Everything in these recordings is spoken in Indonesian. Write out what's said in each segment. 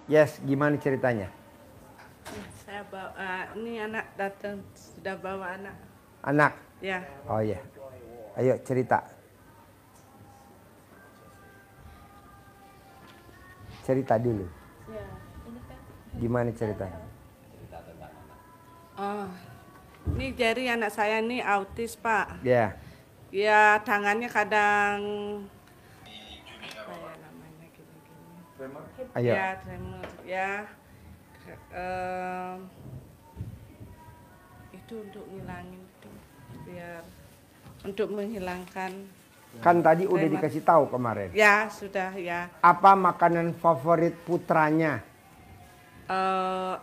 Yes, gimana ceritanya? Saya bawa, ini anak datang, sudah bawa anak. Anak? Ya. Oh iya. Ayo cerita. Cerita dulu. Gimana ceritanya? Oh, ini jadi anak saya ini autis, Pak. Ya. Ya, tangannya kadang, apa ya namanya, gini-gini. Ayo. Ya, tremor. Ya, itu untuk ngilangin itu, biar untuk menghilangkan. Kan tadi udah Tremor. dikasih tahu kemarin. Ya, sudah ya. Apa makanan favorit putranya? Eh,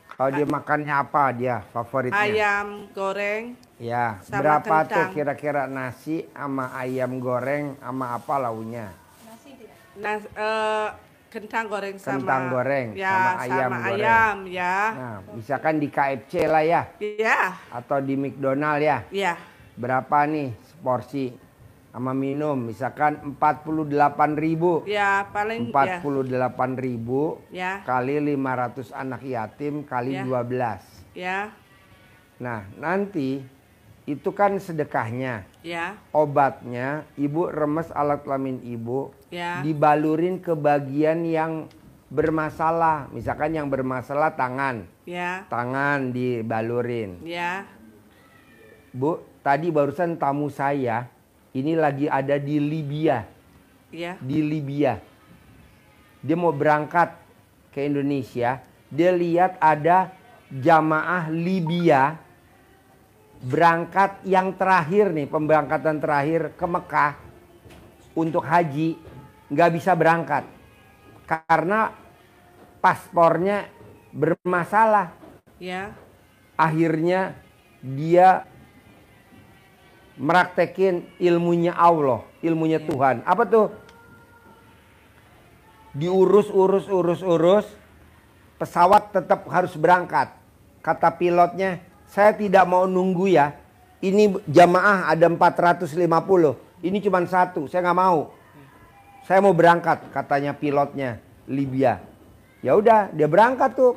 Kalau dia makannya apa dia favoritnya? ayam goreng. Ya, Sama berapa tuh kentang. kira-kira nasi sama ayam goreng sama apa launya? Nah, kentang goreng sama Kentang goreng ya, sama ayam goreng. ayam ya. Nah, misalkan di KFC lah ya, Ya, atau di McDonald ya. ya, Berapa nih porsi sama minum? Misalkan 48.000. ya paling 48.000 ya, kali 500 anak yatim kali Ya. 12. ya, Nah, nanti itu kan sedekahnya. ya, Obatnya ibu remes alat kelamin ibu ya, dibalurin ke bagian yang bermasalah. Misalkan yang bermasalah tangan. ya, Tangan dibalurin. ya, Bu, tadi barusan tamu saya ini lagi ada di Libya. ya, Di Libya. Dia mau berangkat ke Indonesia. Dia lihat ada jamaah Libya berangkat yang terakhir nih, pemberangkatan terakhir ke Mekah untuk haji, nggak bisa berangkat karena paspornya bermasalah. ya, Akhirnya dia meraktekin ilmunya Allah, ilmunya Tuhan. Apa tuh? Diurus, pesawat tetap harus berangkat. Kata pilotnya, saya tidak mau nunggu ya. Ini jamaah ada 450. Ini cuma satu, saya nggak mau. Saya mau berangkat, katanya pilotnya Libya. Ya udah, dia berangkat tuh.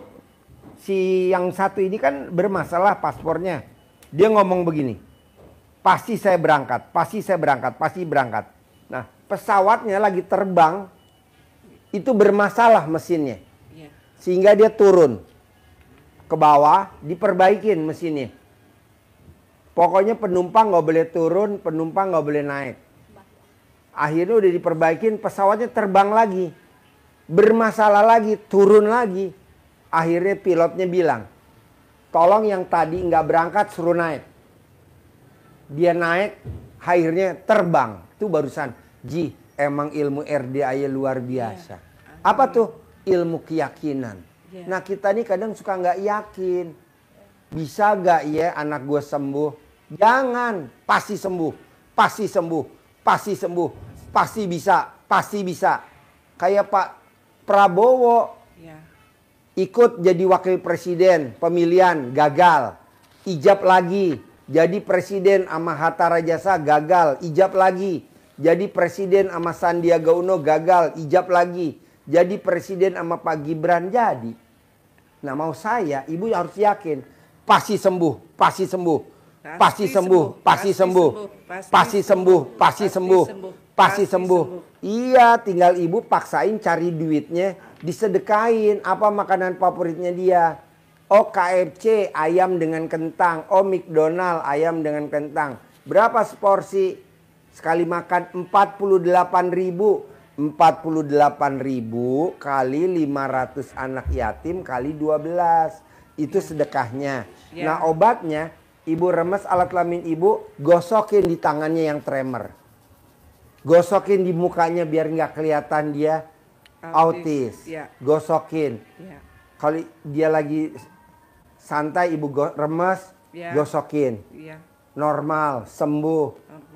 Si yang satu ini kan bermasalah paspornya. Dia ngomong begini, pasti saya berangkat, pasti saya berangkat, pasti berangkat. Nah, pesawatnya lagi terbang, itu bermasalah mesinnya. ya, Sehingga dia turun ke bawah, diperbaikin mesinnya. Pokoknya penumpang nggak boleh turun, penumpang nggak boleh naik. Akhirnya udah diperbaikin, pesawatnya terbang lagi. Bermasalah lagi, turun lagi. Akhirnya pilotnya bilang, tolong yang tadi nggak berangkat suruh naik. Dia naik, akhirnya terbang. Itu barusan, Ji, emang ilmu RDA luar biasa. Apa tuh? Ilmu keyakinan. Ya. Nah kita nih kadang suka nggak yakin. Bisa gak ya anak gue sembuh? Jangan, pasti sembuh, pasti sembuh, pasti sembuh, pasti bisa, pasti bisa. Kayak Pak Prabowo ya, ikut jadi wakil presiden, pemilihan gagal, ijab lagi, jadi presiden sama Hatta Rajasa gagal, ijab lagi, jadi presiden sama Sandiaga Uno gagal, ijab lagi, jadi presiden sama Pak Gibran jadi. Nah mau saya, ibu harus yakin. Pasti sembuh, pasti sembuh, pasti sembuh, pasti sembuh, pasti sembuh, pasti sembuh, pasti sembuh. Iya, tinggal ibu paksain cari duitnya, disedekain. Apa makanan favoritnya dia? Oh KFC, ayam dengan kentang. Oh McDonald, ayam dengan kentang. Berapa seporsi? Sekali makan 48.000. 48.000 kali 500 anak yatim kali 12. Itu sedekahnya. Ya. Nah obatnya, ibu remes alat kelamin ibu, gosokin di tangannya yang tremor. Gosokin di mukanya biar nggak kelihatan dia autis. Ya. Gosokin. ya, Kalau dia lagi santai ibu remes, Ya. gosokin. ya, Normal, sembuh.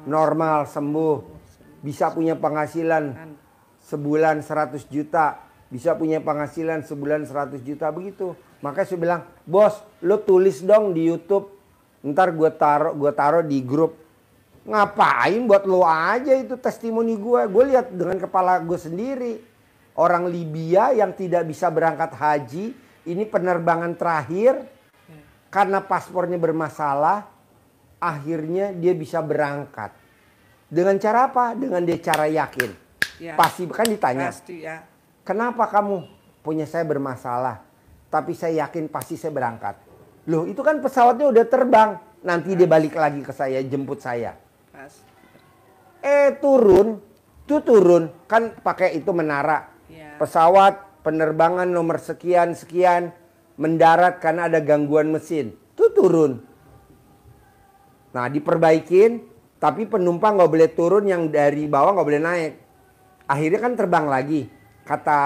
Normal, sembuh. Bisa punya penghasilan sebulan 100 juta. Bisa punya penghasilan sebulan 100 juta begitu. Makanya saya bilang, bos, lo tulis dong di YouTube. Ntar gue taruh di grup. Ngapain buat lo aja itu testimoni gue. Gue lihat dengan kepala gue sendiri. Orang Libya yang tidak bisa berangkat haji, ini penerbangan terakhir karena paspornya bermasalah, akhirnya dia bisa berangkat. Dengan cara apa? Dengan dia cara yakin. Ya. Pasti kan ditanya, Pasti ya. kenapa kamu punya saya bermasalah, tapi saya yakin pasti saya berangkat. Loh itu kan pesawatnya udah terbang, nanti dia balik lagi ke saya, jemput saya. Pasti. Turun, kan pakai itu menara. Ya. Pesawat penerbangan nomor sekian, mendarat karena ada gangguan mesin. Itu turun. Nah diperbaikin, tapi penumpang nggak boleh turun, yang dari bawah nggak boleh naik. Akhirnya kan terbang lagi. Kata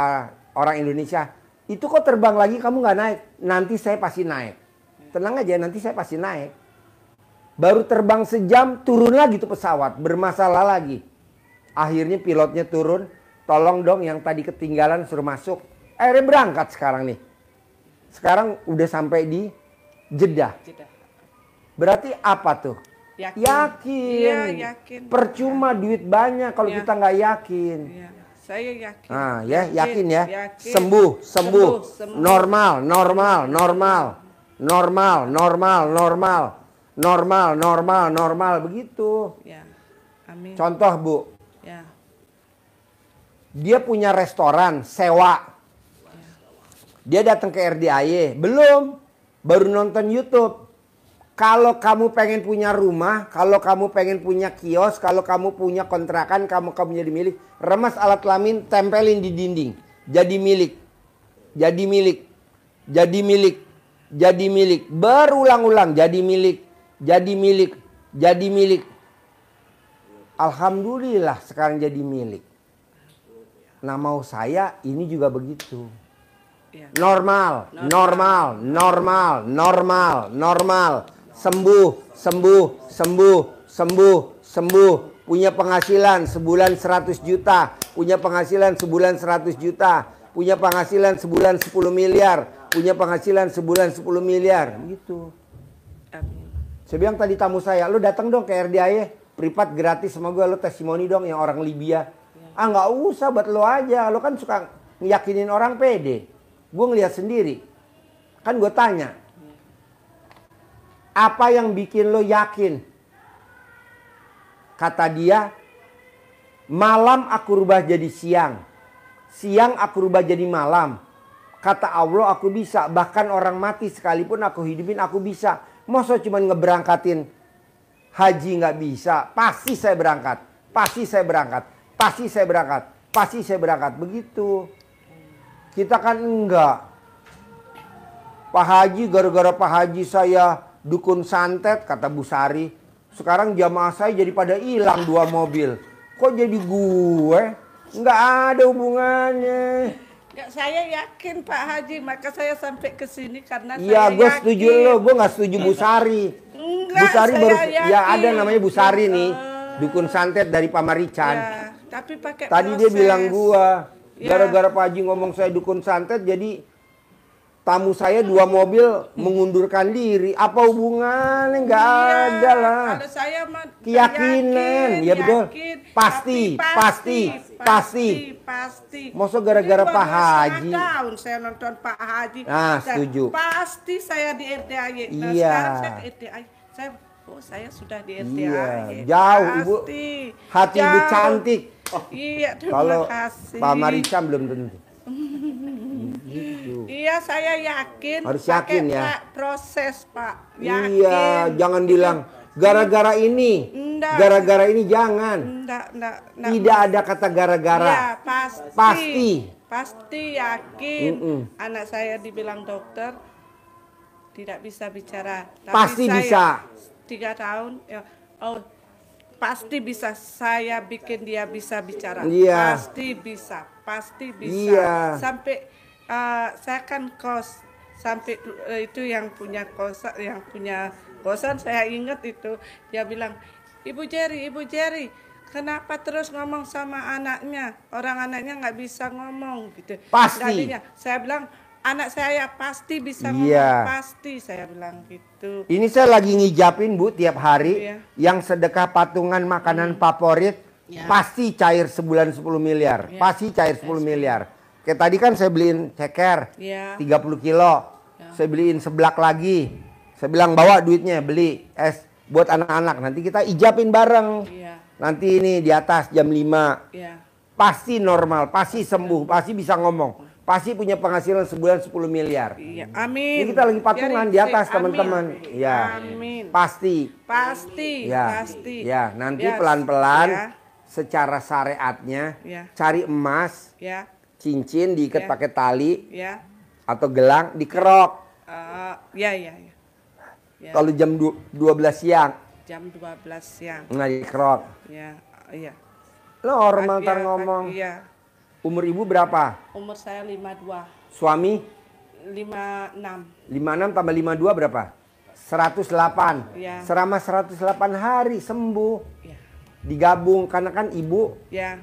orang Indonesia, itu kok terbang lagi kamu nggak naik? Nanti saya pasti naik. Tenang aja, nanti saya pasti naik. Baru terbang sejam, turun lagi tuh pesawat, bermasalah lagi. Akhirnya pilotnya turun, tolong dong yang tadi ketinggalan suruh masuk. Akhirnya berangkat sekarang nih. Sekarang udah sampai di Jeddah. Berarti apa tuh? Yakin. Iya, yakin. Percuma duit banyak kalau kita nggak yakin. Ya. Saya yakin. Nah, ya, yakin ya. Yakin. Sembuh. Sembuh. Normal begitu. Ya. Amin. Contoh, Bu. Ya. Dia punya restoran sewa. Dia datang ke RDAY, belum, baru nonton YouTube. Kalau kamu pengen punya rumah, kalau kamu pengen punya kios, kalau kamu punya kontrakan, kamu jadi milik, remas alat kelamin, tempelin di dinding. Jadi milik. Berulang-ulang, jadi milik. Alhamdulillah sekarang jadi milik. Nah mau saya ini juga begitu. Ya. Normal. Sembuh. Punya penghasilan sebulan 100 juta. Punya penghasilan sebulan 100 juta. Punya penghasilan sebulan 10 miliar. Punya penghasilan sebulan 10 miliar. Gitu. Amin. Saya bilang tadi tamu saya, lu datang dong ke RDAY. Privat gratis sama gue, lu testimoni dong yang orang Libya. Ah nggak usah, buat lo aja. Lo kan suka ngeyakinin orang pede. Gue ngeliat sendiri. Kan gue tanya. Apa yang bikin lo yakin? Kata dia, malam aku rubah jadi siang. Siang aku rubah jadi malam. Kata Allah aku bisa. Bahkan orang mati sekalipun aku hidupin aku bisa. Masa cuma ngeberangkatin haji nggak bisa? Pasti saya berangkat. Begitu. Kita kan enggak. Pak Haji, gara-gara Pak Haji saya dukun santet, kata Bu Sari. Sekarang jamaah saya jadi pada hilang 2 mobil. Kok jadi gue? Enggak ada hubungannya. Ya, saya yakin Pak Haji, maka saya sampai ke sini karena iya, saya gue yakin. setuju lo. Gue nggak setuju Bu Sari. Enggak, Bu Sari saya baru, yakin. ya ada namanya Bu Sari nih. Dukun santet dari Pak Marican. Ya, tapi pakai Tadi proses. dia bilang gua, Ya. gara-gara Pak Haji ngomong saya dukun santet, jadi tamu saya 2 mobil mengundurkan diri. Apa hubungannya? Nggak ada lah. Kalau saya mah Keyakinan, ya betul. Pasti. Masa gara-gara Pak Haji? Tahun saya nonton Pak Haji. Nah, Dan setuju. Pasti saya di RDAY. Nah, Iya. sekarang saya ke RDAY. Saya sudah di RDAY. Iya, jauh Ibu. Hati Ibu Jauh. cantik. Iya, terima Kalau kasih. Pak Marican belum tentu. Gitu. Iya, saya yakin. Harus yakin pakai ya. Proses, Pak. Yakin. Iya, jangan bilang gara-gara ini. Enggak. Gara-gara ini jangan. Enggak. Tidak ada kata gara-gara. Iya, pasti. Pasti. Pasti yakin. Anak saya dibilang dokter tidak bisa bicara. Tapi Pasti saya bisa. 3 tahun. Ya, pasti bisa. Saya bikin dia bisa bicara. Iya. Pasti bisa. Iya. Sampai saya kan kos. Sampai itu yang punya kosan saya ingat itu. Dia bilang, Ibu Jerry, kenapa terus ngomong sama anaknya? Orang anaknya nggak bisa ngomong gitu. Pasti. Jadinya saya bilang, anak saya pasti bisa ngomong, Iya. pasti saya bilang gitu. Ini saya lagi ngijapin Bu tiap hari. Iya. Yang sedekah patungan makanan favorit. Ya. Pasti cair sebulan 10 miliar. Ya. Pasti cair 10 miliar. Kayak tadi kan saya beliin ceker Iya. 30 kilo. Ya. Saya beliin seblak lagi. Saya bilang bawa duitnya beli es buat anak-anak. Nanti kita ijabin bareng. Iya. Nanti ini di atas jam 5. Iya. Pasti normal, pasti sembuh, pasti bisa ngomong. Pasti punya penghasilan sebulan 10 miliar. Iya. Amin. Ini kita lagi patungan di atas Amin. teman-teman. Ya. Amin. Pasti. Pasti. Ya. Pasti. Ya, nanti Ya. pelan-pelan Ya. secara syariatnya Ya. cari emas, Ya. cincin diikat Ya. pakai tali Ya. atau gelang dikerok. Ya. Ya. Ya. Kalau jam 12 siang, Jam 12 siang. nggak dikerok. Ya. Iya. Normal Pagi, ntar ya, ngomong. pagi, Iya. Umur ibu berapa? Umur saya 52. Suami 56. 56 tambah 52 berapa? 108. Iya. Selama 108 hari sembuh. Ya. Digabung karena kan ibu Ya.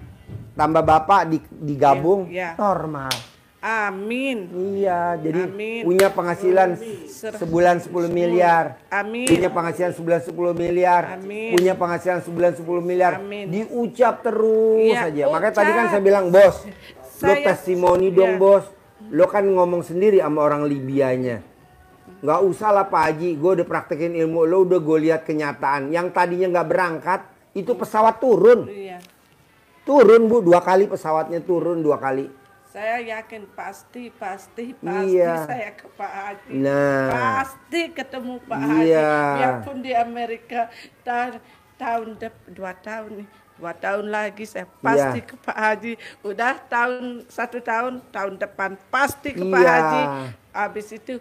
tambah bapak digabung Iya, iya. normal. Amin. Iya, jadi Amin. punya penghasilan sebulan 10 miliar. Amin. Punya penghasilan sebulan 10 miliar. Amin. Punya penghasilan sebulan 10 miliar. Amin. Diucap terus Iya, saja. Makanya tadi kan ucap. saya bilang, "Bos, lo Saya- testimoni dong, iya. Bos. Lo kan ngomong sendiri sama orang Libianya. Nggak usah lah Pak Haji, gue udah praktekin ilmu lo, udah gue lihat kenyataan. Yang tadinya nggak berangkat, itu pesawat turun. Iya. Turun Bu, 2 kali pesawatnya turun 2 kali. Saya yakin pasti Iya. saya ke Pak Haji. Nah. Pasti ketemu Pak Haji. Iya. Biarpun di Amerika tahun 2 tahun nih. 2 tahun lagi saya pasti Iya. ke Pak Haji. Udah 1 tahun depan pasti ke Pak Iya. Haji. Habis itu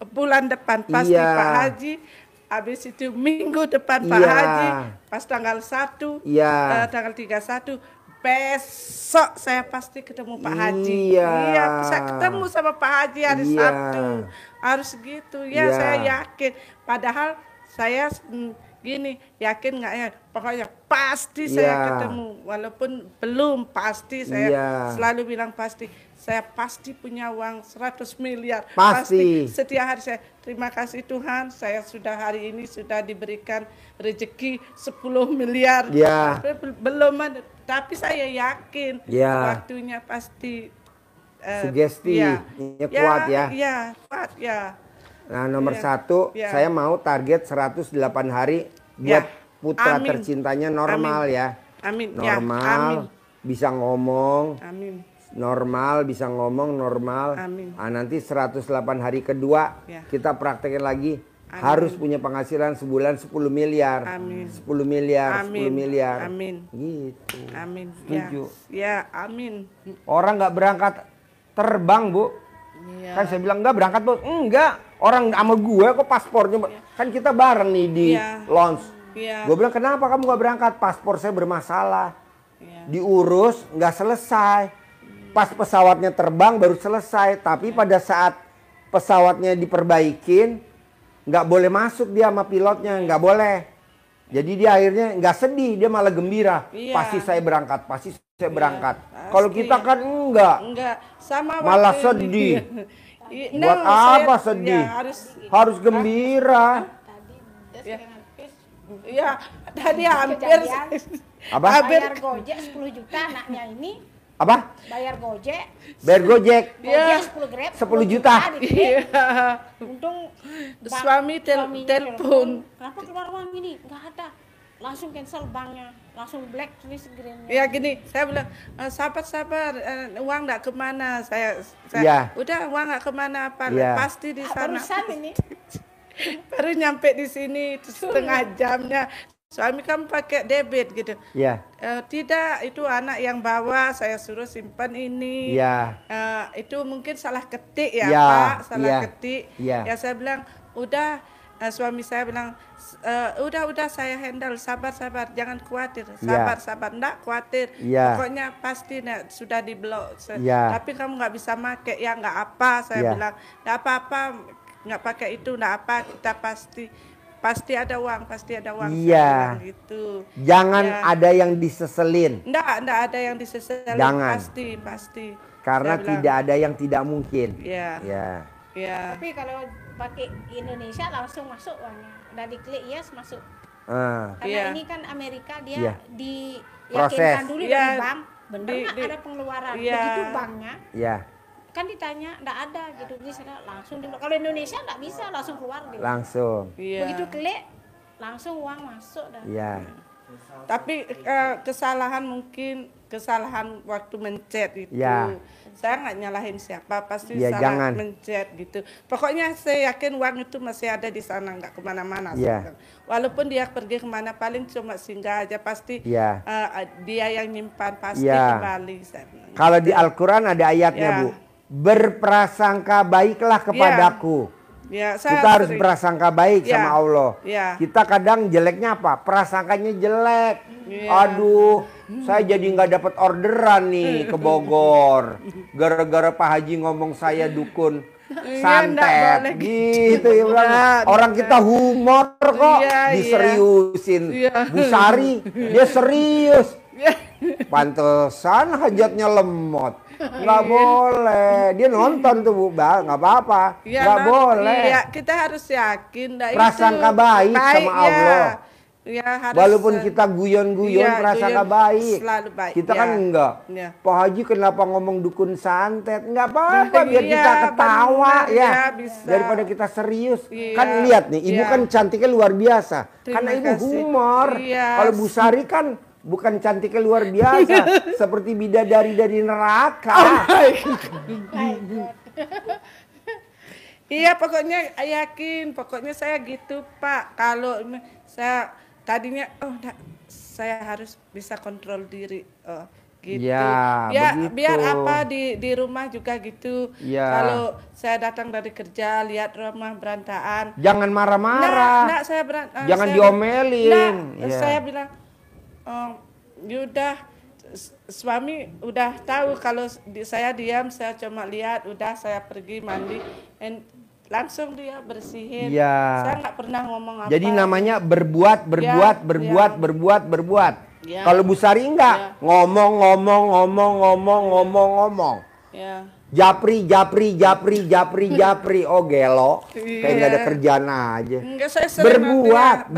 bulan depan pasti Iya. Pak Haji. Habis itu minggu depan Pak Iya. Haji. Pas tanggal 1, Iya. tanggal 31 besok saya pasti ketemu Pak Haji. Iya. Iya, saya ketemu sama Pak Haji hari Iya. Sabtu. Harus gitu. Ya, Iya. saya yakin. Padahal saya gini, yakin nggak ya? Pokoknya pasti saya Iya. ketemu. Walaupun belum pasti, saya Iya. selalu bilang pasti. Saya pasti punya uang 100 miliar. Pasti. Setiap hari saya terima kasih Tuhan, saya sudah hari ini sudah diberikan rezeki 10 miliar. Iya. Belum ada, tapi saya yakin Iya. waktunya pasti Sugesti, iya. ini kuat ya. Iya, kuat ya. Nah, nomor Iya. 1, Iya. saya mau target 108 hari buat Ya. putra Amin. tercintanya normal Amin. ya. Amin. Ya, Normal, amin. bisa ngomong, Amin. normal, bisa ngomong normal. Amin. Ah, nanti 108 hari kedua Ya. kita praktekin lagi. Amin. Harus punya penghasilan sebulan 10 miliar. Amin. 10 miliar, Amin. 10 miliar. Amin. Gitu. Amin. Setuju. Ya, amin. Orang nggak berangkat terbang, Bu. Iya. Kan saya bilang enggak berangkat, Bu. Enggak. Orang sama gue kok paspornya. Kan kita bareng nih di Iya. launch. Iya. Gue bilang, kenapa kamu nggak berangkat? Paspor saya bermasalah. Iya. Diurus, nggak selesai. Pas pesawatnya terbang baru selesai. Tapi pada saat pesawatnya diperbaikin, nggak boleh masuk dia sama pilotnya. Nggak boleh. Jadi dia akhirnya nggak sedih, dia malah gembira. Iya. Pasti saya berangkat, pasti saya berangkat. pasti. Kalau kita kan enggak. Enggak, sama Malah waktu sedih. ini. Buat apa sedih? Ya, Harus gembira. ya, ya, tadi hampir Kejadian. Apa? Bayar Gojek 10 juta anaknya ini. Apa? Bayar Gojek. Bayar Gojek. Iya. Gojek 10 Grab. 10 juta. dikit. Iya. Untung Suami suaminya telepon. Kenapa keluar uang ini? Enggak ada. Langsung cancel banknya. Langsung blacklist greennya. Ya gini, saya bilang sabar, uang nggak kemana. Saya Iya. udah uang nggak kemana apa, Iya. pasti di sana. Barusan ini. Baru nyampe di sini setengah jamnya. Suami kamu pakai debit gitu. Iya. Tidak, itu anak yang bawa, saya suruh simpan ini. Iya. Itu mungkin salah ketik ya, Ya, Pak, salah iya, ketik. iya. Ya saya bilang, udah. Suami saya bilang, udah saya handle, sabar, jangan khawatir, sabar, enggak khawatir. Iya. Pokoknya pasti sudah diblok. Iya. Tapi kamu nggak bisa make, ya nggak apa. Saya Iya. bilang, nggak apa-apa, nggak pakai itu, nggak apa. Kita pasti ada uang, saya Iya. bilang gitu. Jangan Ya. ada yang diseselin. Enggak ada yang diseselin. Jangan. Pasti. Karena Saya bilang, tidak ada yang tidak mungkin. Iya. Ya. Ya. Tapi kalau pakai Indonesia langsung masuk uangnya. Udah diklik yes masuk. Ah. Karena Iya. ini kan Amerika dia Iya. diyakinkan Proses. dulu Iya. dari bank. Bener nggak Di- ada pengeluaran. iya. Begitu banknya Ya. kan ditanya enggak ada gitu, misalnya langsung kalau Indonesia enggak bisa langsung keluar gitu. Langsung. Iya. Begitu klik langsung uang masuk dah. Iya. Tapi kesalahan waktu mencet itu. Ya. Saya nggak nyalahin siapa, pasti Ya, salah jangan. mencet gitu. Pokoknya saya yakin uang itu masih ada di sana, nggak kemana-mana. Ya. Walaupun dia pergi kemana, paling cuma singgah aja, pasti Ya. dia yang nyimpan, pasti Ya. kembali. Saya bilang. Kalau di Al-Quran ada ayatnya, Ya. Bu. Berprasangka baiklah kepadaku. Ya, saya Kita harus sering. berprasangka baik Ya. sama Allah. Ya. Kita kadang jeleknya apa? Prasangkanya jelek. Ya. Aduh, saya jadi nggak dapat orderan nih ke Bogor. Gara-gara Pak Haji ngomong saya dukun Iya, nggak santet. boleh Gitu ya bilang. Nggak, Orang kita humor kok Iya, diseriusin. Iya. Bu Sari, dia serius. Ya. Pantesan hajatnya lemot. Nggak boleh. Dia nonton tuh Bu, nggak apa-apa. Ya, Nggak boleh. Iya, kita harus yakin. Prasangka baik sama Allah. Ya, harus, Walaupun kita guyon-guyon, iya, prasangka guyon baik. selalu baik, Kita ya. kan enggak. Ya. Pak Haji kenapa ngomong dukun santet? Enggak apa-apa, biar Iya, kita ketawa benar, ya. ya, bisa. Daripada kita serius. Iya, Kan lihat nih, ibu iya. kan cantiknya luar biasa. Terima Karena ibu kasih. humor. Iya. Kalau Bu Sari kan bukan cantiknya luar biasa, seperti bidadari dari neraka. Iya, pokoknya yakin, pokoknya saya gitu, Pak. Kalau saya tadinya, saya harus bisa kontrol diri, gitu. Ya, begitu. Biar apa di rumah juga gitu. Ya. Kalau saya datang dari kerja, lihat rumah berantakan. Jangan marah-marah. Nah, saya Jangan saya diomelin. Nah, Iya. saya bilang, yaudah, suami udah tahu kalau saya diam, saya cuma lihat, udah saya pergi mandi, langsung dia bersihin. Iya. Saya nggak pernah ngomong apa. Jadi namanya berbuat. Ya. Kalau Bu Sari enggak, Ya. ngomong. Ya. Japri. Oh gelo. Kayak Iya. nggak ada kerjaan aja. Enggak, saya sering Berbuat.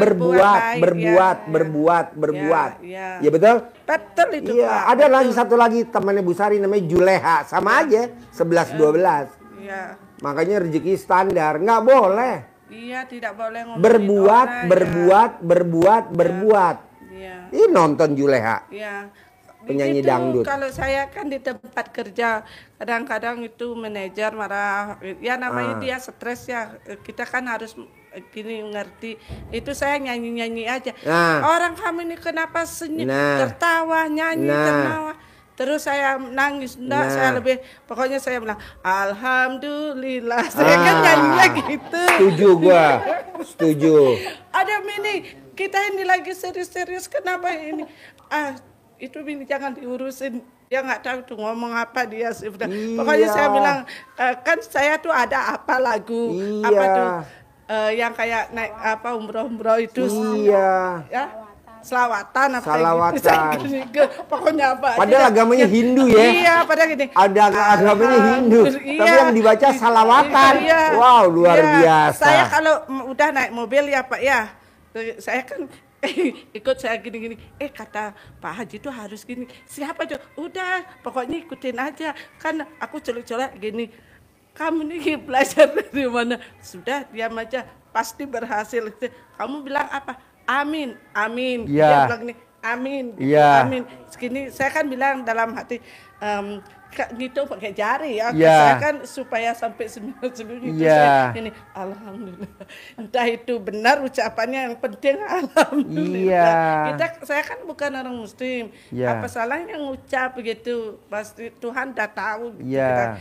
Ya. Ya betul? Betul itu, Iya, Pak. ada lagi satu lagi temannya Bu Sari namanya Juleha. Sama aja, 11-12. Iya. Makanya rezeki standar, nggak boleh. Iya, tidak boleh ngomongin Berbuat. Iya. Ini nonton Juleha. Ya, Penyanyi begitu. dangdut. Kalau saya kan di tempat kerja, kadang-kadang itu manajer marah, ya namanya dia stres ya. Kita kan harus gini ngerti. Itu saya nyanyi-nyanyi aja. Nah. Orang kamu ini kenapa senyum, Nah. tertawa, nyanyi, Nah. tertawa. Terus saya nangis, enggak, Nah. saya lebih, pokoknya saya bilang, Alhamdulillah, saya kan nyanyinya gitu. Setuju gua. Setuju. Ada Mini, kita ini lagi serius-serius, kenapa ini? Itu Mini jangan diurusin, dia nggak tahu tuh ngomong apa dia sudah. Iya. Pokoknya saya bilang, kan saya tuh ada apa lagu, Iya. apa tuh, yang kayak naik apa umroh-umroh itu. Iya. Ya, selawatan apa Salawatan. gitu. Saya gini, pokoknya apa. Padahal aja. agamanya Hindu ya. Iya, padahal gini. Ada agamanya Hindu, Iya. tapi yang dibaca salawatan. Iya. Wow, luar Iya. biasa. Saya kalau udah naik mobil ya Pak ya, saya kan ikut saya gini-gini. Kata Pak Haji itu harus gini. Siapa tuh? Udah, pokoknya ikutin aja. Kan aku colek-colek gini. Kamu nih belajar dari mana? Sudah, diam aja. Pasti berhasil. Kamu bilang apa? Amin, amin. Iya. Dia bilang nih, amin. Gitu, Iya. amin. Segini, saya kan bilang dalam hati, gitu pakai jari ya. Iya. Saya kan supaya sampai 9 itu Iya. saya ini alhamdulillah. Entah itu benar ucapannya, yang penting alhamdulillah. Iya. Saya kan bukan orang muslim. Iya. Apa salahnya ngucap begitu? Pasti Tuhan udah tahu gitu. Iya.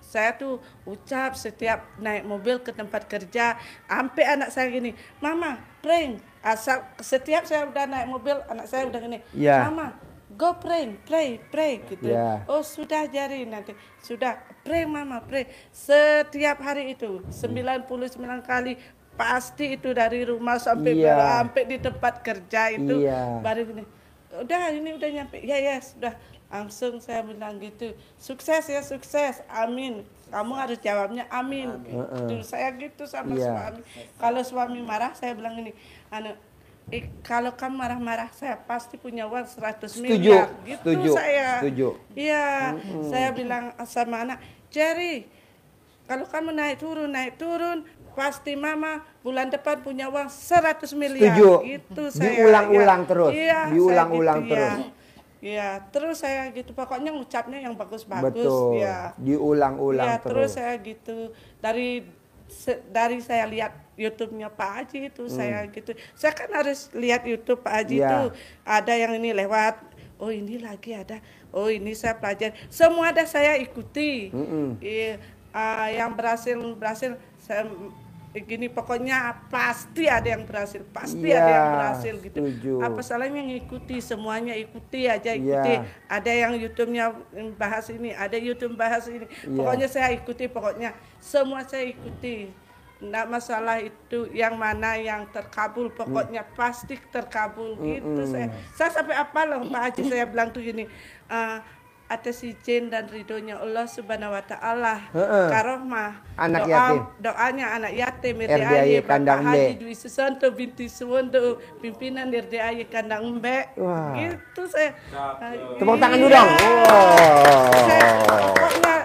Saya tuh ucap setiap naik mobil ke tempat kerja, sampai anak saya gini, "Mama, prank." Setiap saya udah naik mobil, anak saya udah gini, Iya. "Mama, go pray gitu." Ya. Oh sudah Jari, nanti sudah pray Mama, pray. Setiap hari itu 99 kali pasti itu dari rumah sampai Iya. sampai di tempat kerja itu. Iya. Baru gini, udah ini udah nyampe. Ya sudah, langsung saya bilang gitu. Sukses ya, sukses. Amin. Kamu harus jawabnya amin. Gitu. Saya gitu sama Iya. suami. Kalau suami marah saya bilang ini, Kalau kamu marah-marah saya pasti punya uang 100 Setuju, miliar. Gitu setuju, saya. setuju. Iya, saya bilang sama anak, Jerry, kalau kamu naik turun, pasti mama bulan depan punya uang 100 miliar. Setuju. Gitu saya. Diulang-ulang ya. terus. Iya, Diulang-ulang saya gitu, terus. Ya. Ya, terus saya gitu, pokoknya ngucapnya yang bagus-bagus. Betul. Ya. Diulang-ulang Ya, terus. terus saya gitu. Dari saya lihat YouTube-nya Pak Haji itu saya gitu. Saya kan harus lihat YouTube Pak Haji Ya. itu. Ada yang ini lewat. Oh ini lagi ada. Oh ini saya pelajari. Semua ada saya ikuti. Iya, yang berhasil saya gini pokoknya pasti ada yang berhasil, pasti Ya, ada yang berhasil gitu. setuju. Apa salahnya ngikuti, semuanya ikuti aja ikuti. Ya. Ada yang YouTube-nya bahas ini, ada YouTube bahas ini. Pokoknya saya ikuti, pokoknya semua saya ikuti. Nggak masalah itu yang mana yang terkabul, pokoknya pasti terkabul gitu. Saya sampai apa loh Pak Haji, saya bilang tuh gini, atas izin dan ridhonya Allah Subhanahu wa taala, karohmah Anak yatim. doanya anak yatim RDAY Bapak Kandang Mbe. Haji Dwi Susanto binti Suwondo, pimpinan RDAY Kandang Mbe. Wah. Gitu saya. Tepuk tangan dulu Iya. dong. Pokoknya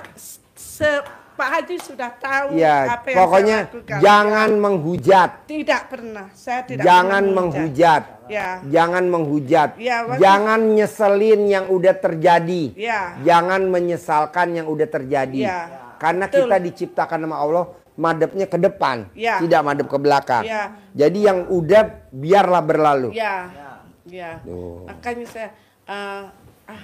Pak Haji sudah tahu Ya, apa yang pokoknya saya lakukan. jangan menghujat. Tidak pernah, saya tidak Jangan pernah menghujat. Ya. Jangan menghujat. Ya, waktu- Jangan nyeselin yang udah terjadi. Ya. Jangan menyesalkan yang udah terjadi. Ya. Karena Betul. kita diciptakan sama Allah madepnya ke depan, Ya. tidak madep ke belakang. Ya. Jadi yang udah biarlah berlalu. Ya, ya. Tuh. Makanya saya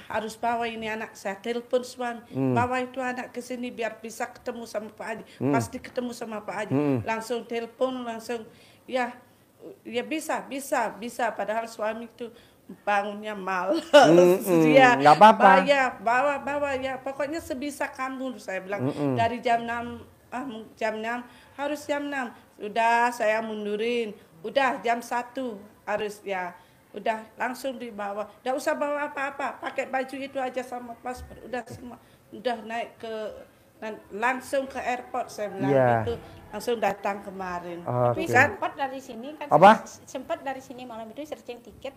harus bawa ini anak, saya telepon suami, bawa itu anak ke sini biar bisa ketemu sama Pak Haji. Pasti ketemu sama Pak Haji. Langsung telepon, langsung ya bisa. Padahal suami itu bangunnya malas. Dia nggak apa-apa. bawa ya. Pokoknya sebisa kamu, saya bilang dari jam 6 harus jam 6. Udah saya mundurin. Udah jam 1 harus ya. Udah langsung dibawa. Nggak usah bawa apa-apa. Pakai baju itu aja sama paspor. Udah semua. Udah naik langsung ke airport saya bilang Iya. gitu. Langsung datang kemarin. Oke. Tapi Kan? sempat dari sini kan Apa? sempat dari sini malam itu searching tiket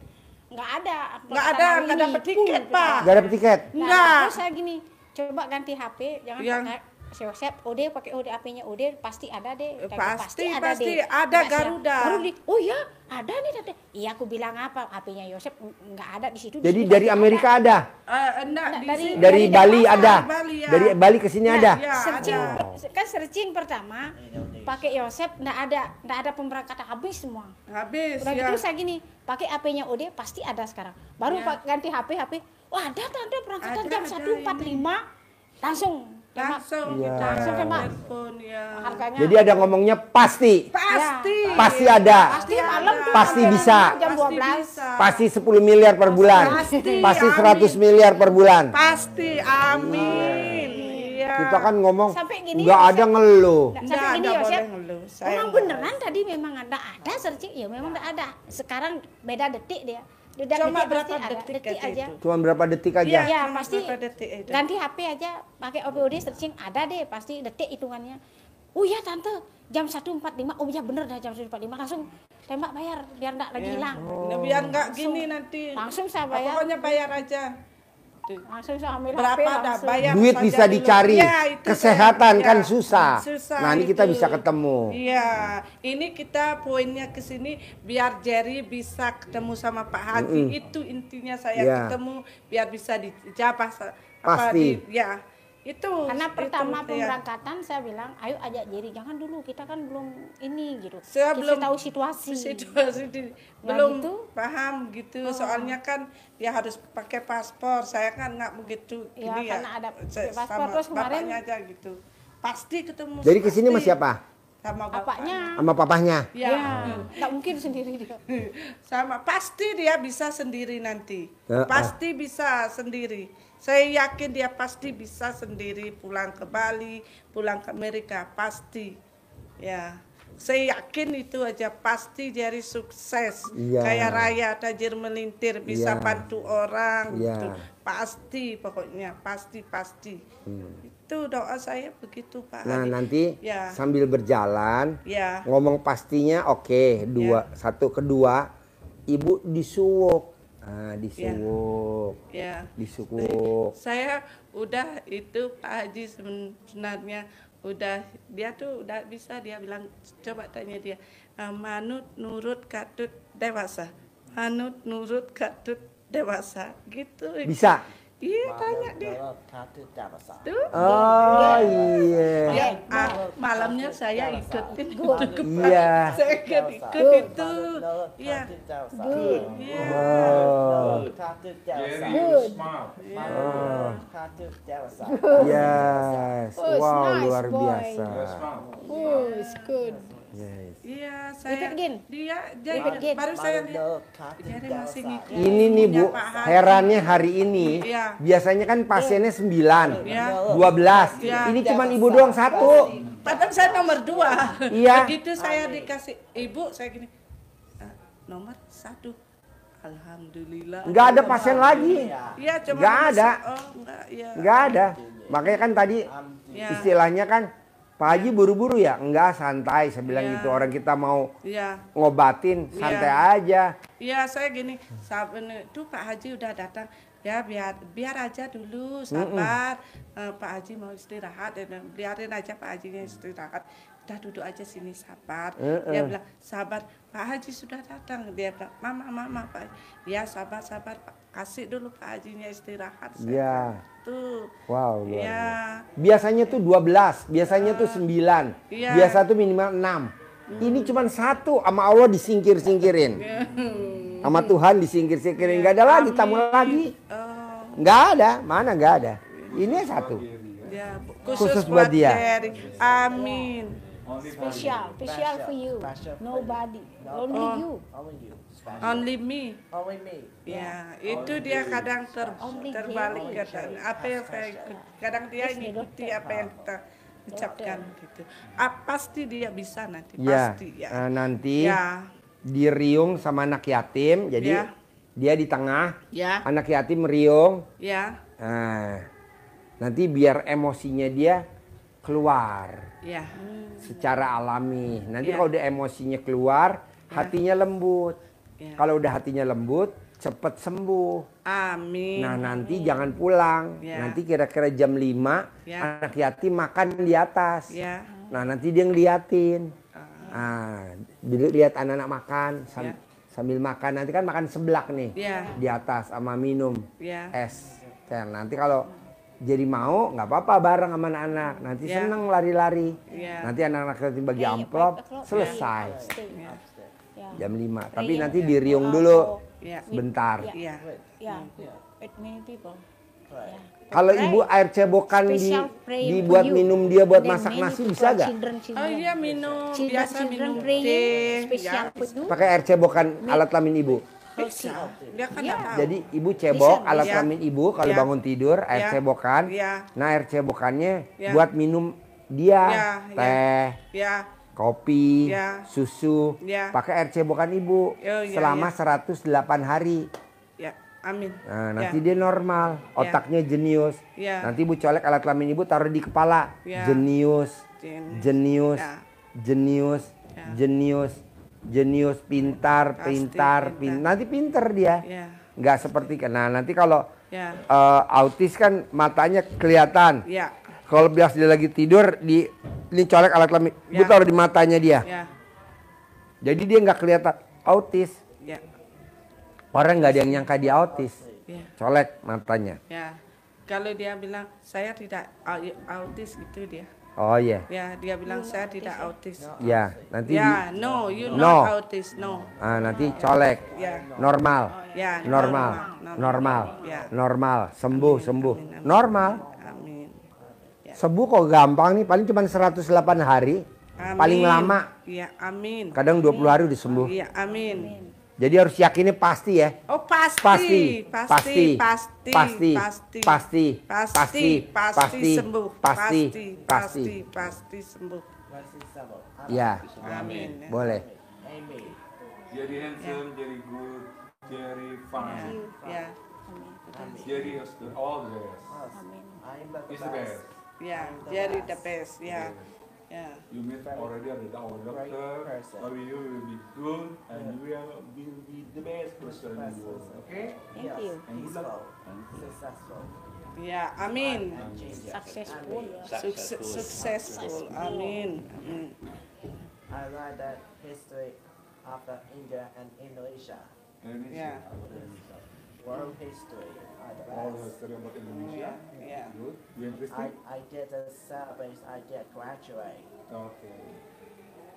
nggak ada. Nggak dapet tiket, Pak. Gak dapet tiket. Enggak. Terus saya gini, coba ganti HP, jangan Yang- pakai Siosep, OD pakai OD HP-nya OD pasti ada deh. Pasti ada ada Nggak siap. Garuda. Baru oh ya ada nih tante. Iya aku bilang apa HP-nya Yosep nggak ada di situ. Jadi di sini dari pasti Amerika ada. ada. Enggak, di Dari- sini. Dari Bali Jakarta, ada. Bali, ya. Dari Bali ke sini ada. Ya, Searching ada. kan searching pertama pakai Yosep nggak ada pemberangkatan habis semua. Habis Udah ya. gitu saya gini, pakai HP-nya OD pasti ada sekarang. Baru Ya. ganti HP, wah ada tante berangkatan Ada, jam ada 1.45 langsung. tembak. Langsung Iya. kita Langsung tembak. telepon ya. Harganya. Jadi ada ngomongnya pasti. Pasti. Pasti ada. Pasti malam tuh Pasti jam- bisa. Jam Pasti 12. bisa. Pasti 10 miliar per bulan. Pasti 100 miliar per bulan. Pasti. Amin. Iya. Kita kan ngomong Sampai gini, nggak ada Yosep. ngeluh. Sampai gini Nggak Yosep. boleh ngeluh. Saya Memang nggak beneran tadi memang ada searching, ya memang ada. Sekarang beda detik dia. Beda Cuma detik berapa pasti ada. detik Detik aja aja. itu? Cuma berapa detik aja. Iya. Ya Cuma pasti berapa detik aja. ganti HP aja pakai OPOD searching ada deh pasti detik hitungannya. Oh ya tante jam 1.45, oh ya bener dah jam 1.45 langsung tembak bayar biar enggak lagi hilang. Nah, biar nggak gini nanti. Langsung saya bayar. Pokoknya bayar aja. Langsung saya ambil Berapa HP dah langsung. bayar Duit saja bisa dulu. dicari. Ya, itu Kesehatan saya- kan ya, susah. susah Nah, ini kita itu. bisa ketemu. Iya, ini kita poinnya ke sini biar Jerry bisa ketemu sama Pak Haji. Itu intinya saya Ya. ketemu biar bisa dijabah Pasti. ya. Itu Karena pertama ya. pemberangkatan saya bilang, ayo ajak Jerry, jangan dulu kita kan belum ini gitu. Saya Kita belum tahu situasi. Nah, belum gitu. paham gitu. Soalnya kan dia harus pakai paspor. Saya kan nggak begitu Ya, gini karena ada Saya paspor. sama Terus kemarin- bapaknya aja gitu. Pasti ketemu. Jadi kesini sama pasti. siapa? Sama Apaknya? bapaknya. Sama papahnya. Ya. Ya, nggak mungkin sendiri dia. Sama pasti dia bisa sendiri nanti. Ya, Pasti bisa sendiri. Saya yakin dia pasti bisa sendiri pulang ke Bali, pulang ke Amerika pasti. Ya. Saya yakin itu aja pasti Jerry sukses. Iya. Kayak Raya tajir melintir bisa Iya. bantu orang Iya. gitu. Pasti pokoknya pasti. Itu doa saya begitu Pak Nah, Haji. nanti Ya. sambil berjalan Ya. ngomong pastinya oke, dua, satu kedua ibu disuwuk. Nah, disuwuk. Ya. Disuwuk. Saya udah itu Pak Haji sebenarnya dia tuh udah bisa, dia bilang coba tanya dia, manut nurut katut dewasa, manut nurut katut dewasa gitu. Bisa. Iya, tanya dia. Tuh. Oh iya. Ya, malamnya saya ikutin itu. Iya. Saya ikut itu. Iya. Good. Iya. Oh. Good. Yes. Oh, it's Wow, nice, luar boy. biasa. Oh, it's good. Yes. Iya, Repeat saya again. dia Repeat again. baru saya lihat. Jadi masih ngikutin. Ini nih Bu, Punya Pak Haji. herannya hari ini Iya. biasanya kan pasiennya 9, Iya. 12. Iya. Ini cuma ibu doang 1. Padahal saya nomor 2. Iya. Begitu saya dikasih ibu, saya gini, nomor 1. Alhamdulillah. Nggak ada pasien lagi. Iya, cuma Nggak nomor ada. Oh, enggak, iya. Nggak ada. Makanya kan tadi Iya. istilahnya kan Pak Haji buru-buru ya? Enggak, santai. Saya bilang Iya. gitu. Orang kita mau Iya. ngobatin, santai Iya. aja. Iya, saya gini, tuh Pak Haji udah datang. Ya biar aja dulu, sabar. Pak Haji mau istirahat, biarin aja Pak Hajinya istirahat. Udah duduk aja sini, sabar. Dia bilang, sabar, Pak Haji sudah datang. Dia bilang, mama Pak. Ya sabar, Pak. Kasih dulu Pak Hajinya istirahat. Iya. Tuh. Wow, luar Iya. biasa. Biasanya tuh 12, biasanya tuh 9. Iya. Biasa tuh minimal 6. Ini cuma 1, sama Allah disingkir-singkirin. Sama Tuhan disingkir-singkirin. Nggak ada lagi, tamu lagi. Nggak ada, mana nggak ada. Ini 1. Ya, Khusus buat dia. Jerry. Amin. Special for you. Nobody, only you. Only me. Ya, itu dia kadang Only terbalik Jerry. kadang. Apa yang saya ikut, kadang dia ngikuti apa yang kita ucapkan gitu. Pasti dia bisa nanti, Ya, pasti ya. nanti Ya, diriung sama anak yatim. Jadi Ya. dia di tengah, ya, anak yatim meriung. ya, Nah, nanti biar emosinya dia keluar ya. secara alami. Nanti Ya. kalau udah emosinya keluar, hatinya lembut. Ya. Kalau udah hatinya lembut, cepet sembuh. Amin. Nah, nanti jangan pulang. Ya. Nanti kira-kira jam 5, Ya. anak yatim makan di atas. Ya. Nah, nanti dia ngeliatin. Lihat anak-anak makan Ya. sambil makan. Nanti kan makan seblak nih Ya. di atas sama minum Ya. es. Nanti kalau jadi mau nggak apa-apa bareng sama anak-anak. Nanti Ya. seneng lari-lari. Ya. Nanti anak-anak yatim bagi Iya, amplop, upload. selesai Ya. jam 5. Tapi Praying. nanti diriung dulu Ya. sebentar. Ya. Yeah, with many people. Yeah. Kalau Pray. ibu air cebokan Special praying dibuat for you. minum dia buat Then masak many nasi people, bisa gak? Children. Oh iya, minum Children, biasa minum praying, teh. special Ya. food. Pakai air cebokan alat kelamin ibu. Bisa. Dia kan Iya. nggak tahu. Jadi ibu cebok Bisa, alat bisa. kelamin ibu kalau Ya. bangun tidur air Ya. cebokan. Ya. Nah air cebokannya Ya. buat minum dia Ya, ya. teh, Ya. kopi, Ya. susu. Ya. Pakai air cebokan ibu Oh, iya, selama iya. 108 hari. Ya. Amin. Nah, nanti Ya. dia normal, otaknya jenius. Ya. Nanti ibu colek alat kelamin ibu taruh di kepala. Ya. Jenius, Jenius. jenius, Ya. jenius, Ya. jenius, jenius, pintar, Pasti pintar, pintar. nanti pinter dia. Ya. Nggak seperti, nah nanti kalau Ya. autis kan matanya kelihatan. Ya. Kalau biasa dia lagi tidur, ini colek alat kelamin, ibu Ya. taruh di matanya dia. Ya. Jadi dia nggak kelihatan autis. Ya. Orang nggak ada yang nyangka dia autis. Ya. Colek matanya. Ya. Kalau dia bilang saya tidak autis gitu dia. Oh iya. Ya, dia bilang saya tidak autis. Ya, nanti Ya, no, you No. not autis, no. nanti colek. Ya. Normal. Ya. Normal. Normal. Ya. Normal. Sembuh, sembuh. Amin, amin. Normal. Amin. Sembuh kok gampang nih, paling cuma 108 hari. Amin. Paling lama. Iya, amin. Kadang 20 hari udah sembuh. Iya, amin. Jadi harus yakinnya pasti ya. Oh, pasti. Pasti. Pasti. Pasti. Pasti. Pasti. Pasti. Pasti. Pasti sembuh. Pasti. Pasti. Pasti sembuh. Ya, Amin. boleh. Jadi handsome, jadi good, jadi fun, Ya. jadi all the best. It's the best. Ya, jadi the best. Ya. Yeah. You meet already our doctor, person. but you will be good and you will be the best person in the world. Okay? Thank you. And good luck. Peaceful, successful, Ya, amin. and changes. Successful. Successful. Amin. Amin. I like that history of the India and Indonesia. Yeah. World history are the All the best. history about Indonesia. Yeah. Good. You interesting? I get a celebrate, I get graduate, Okay.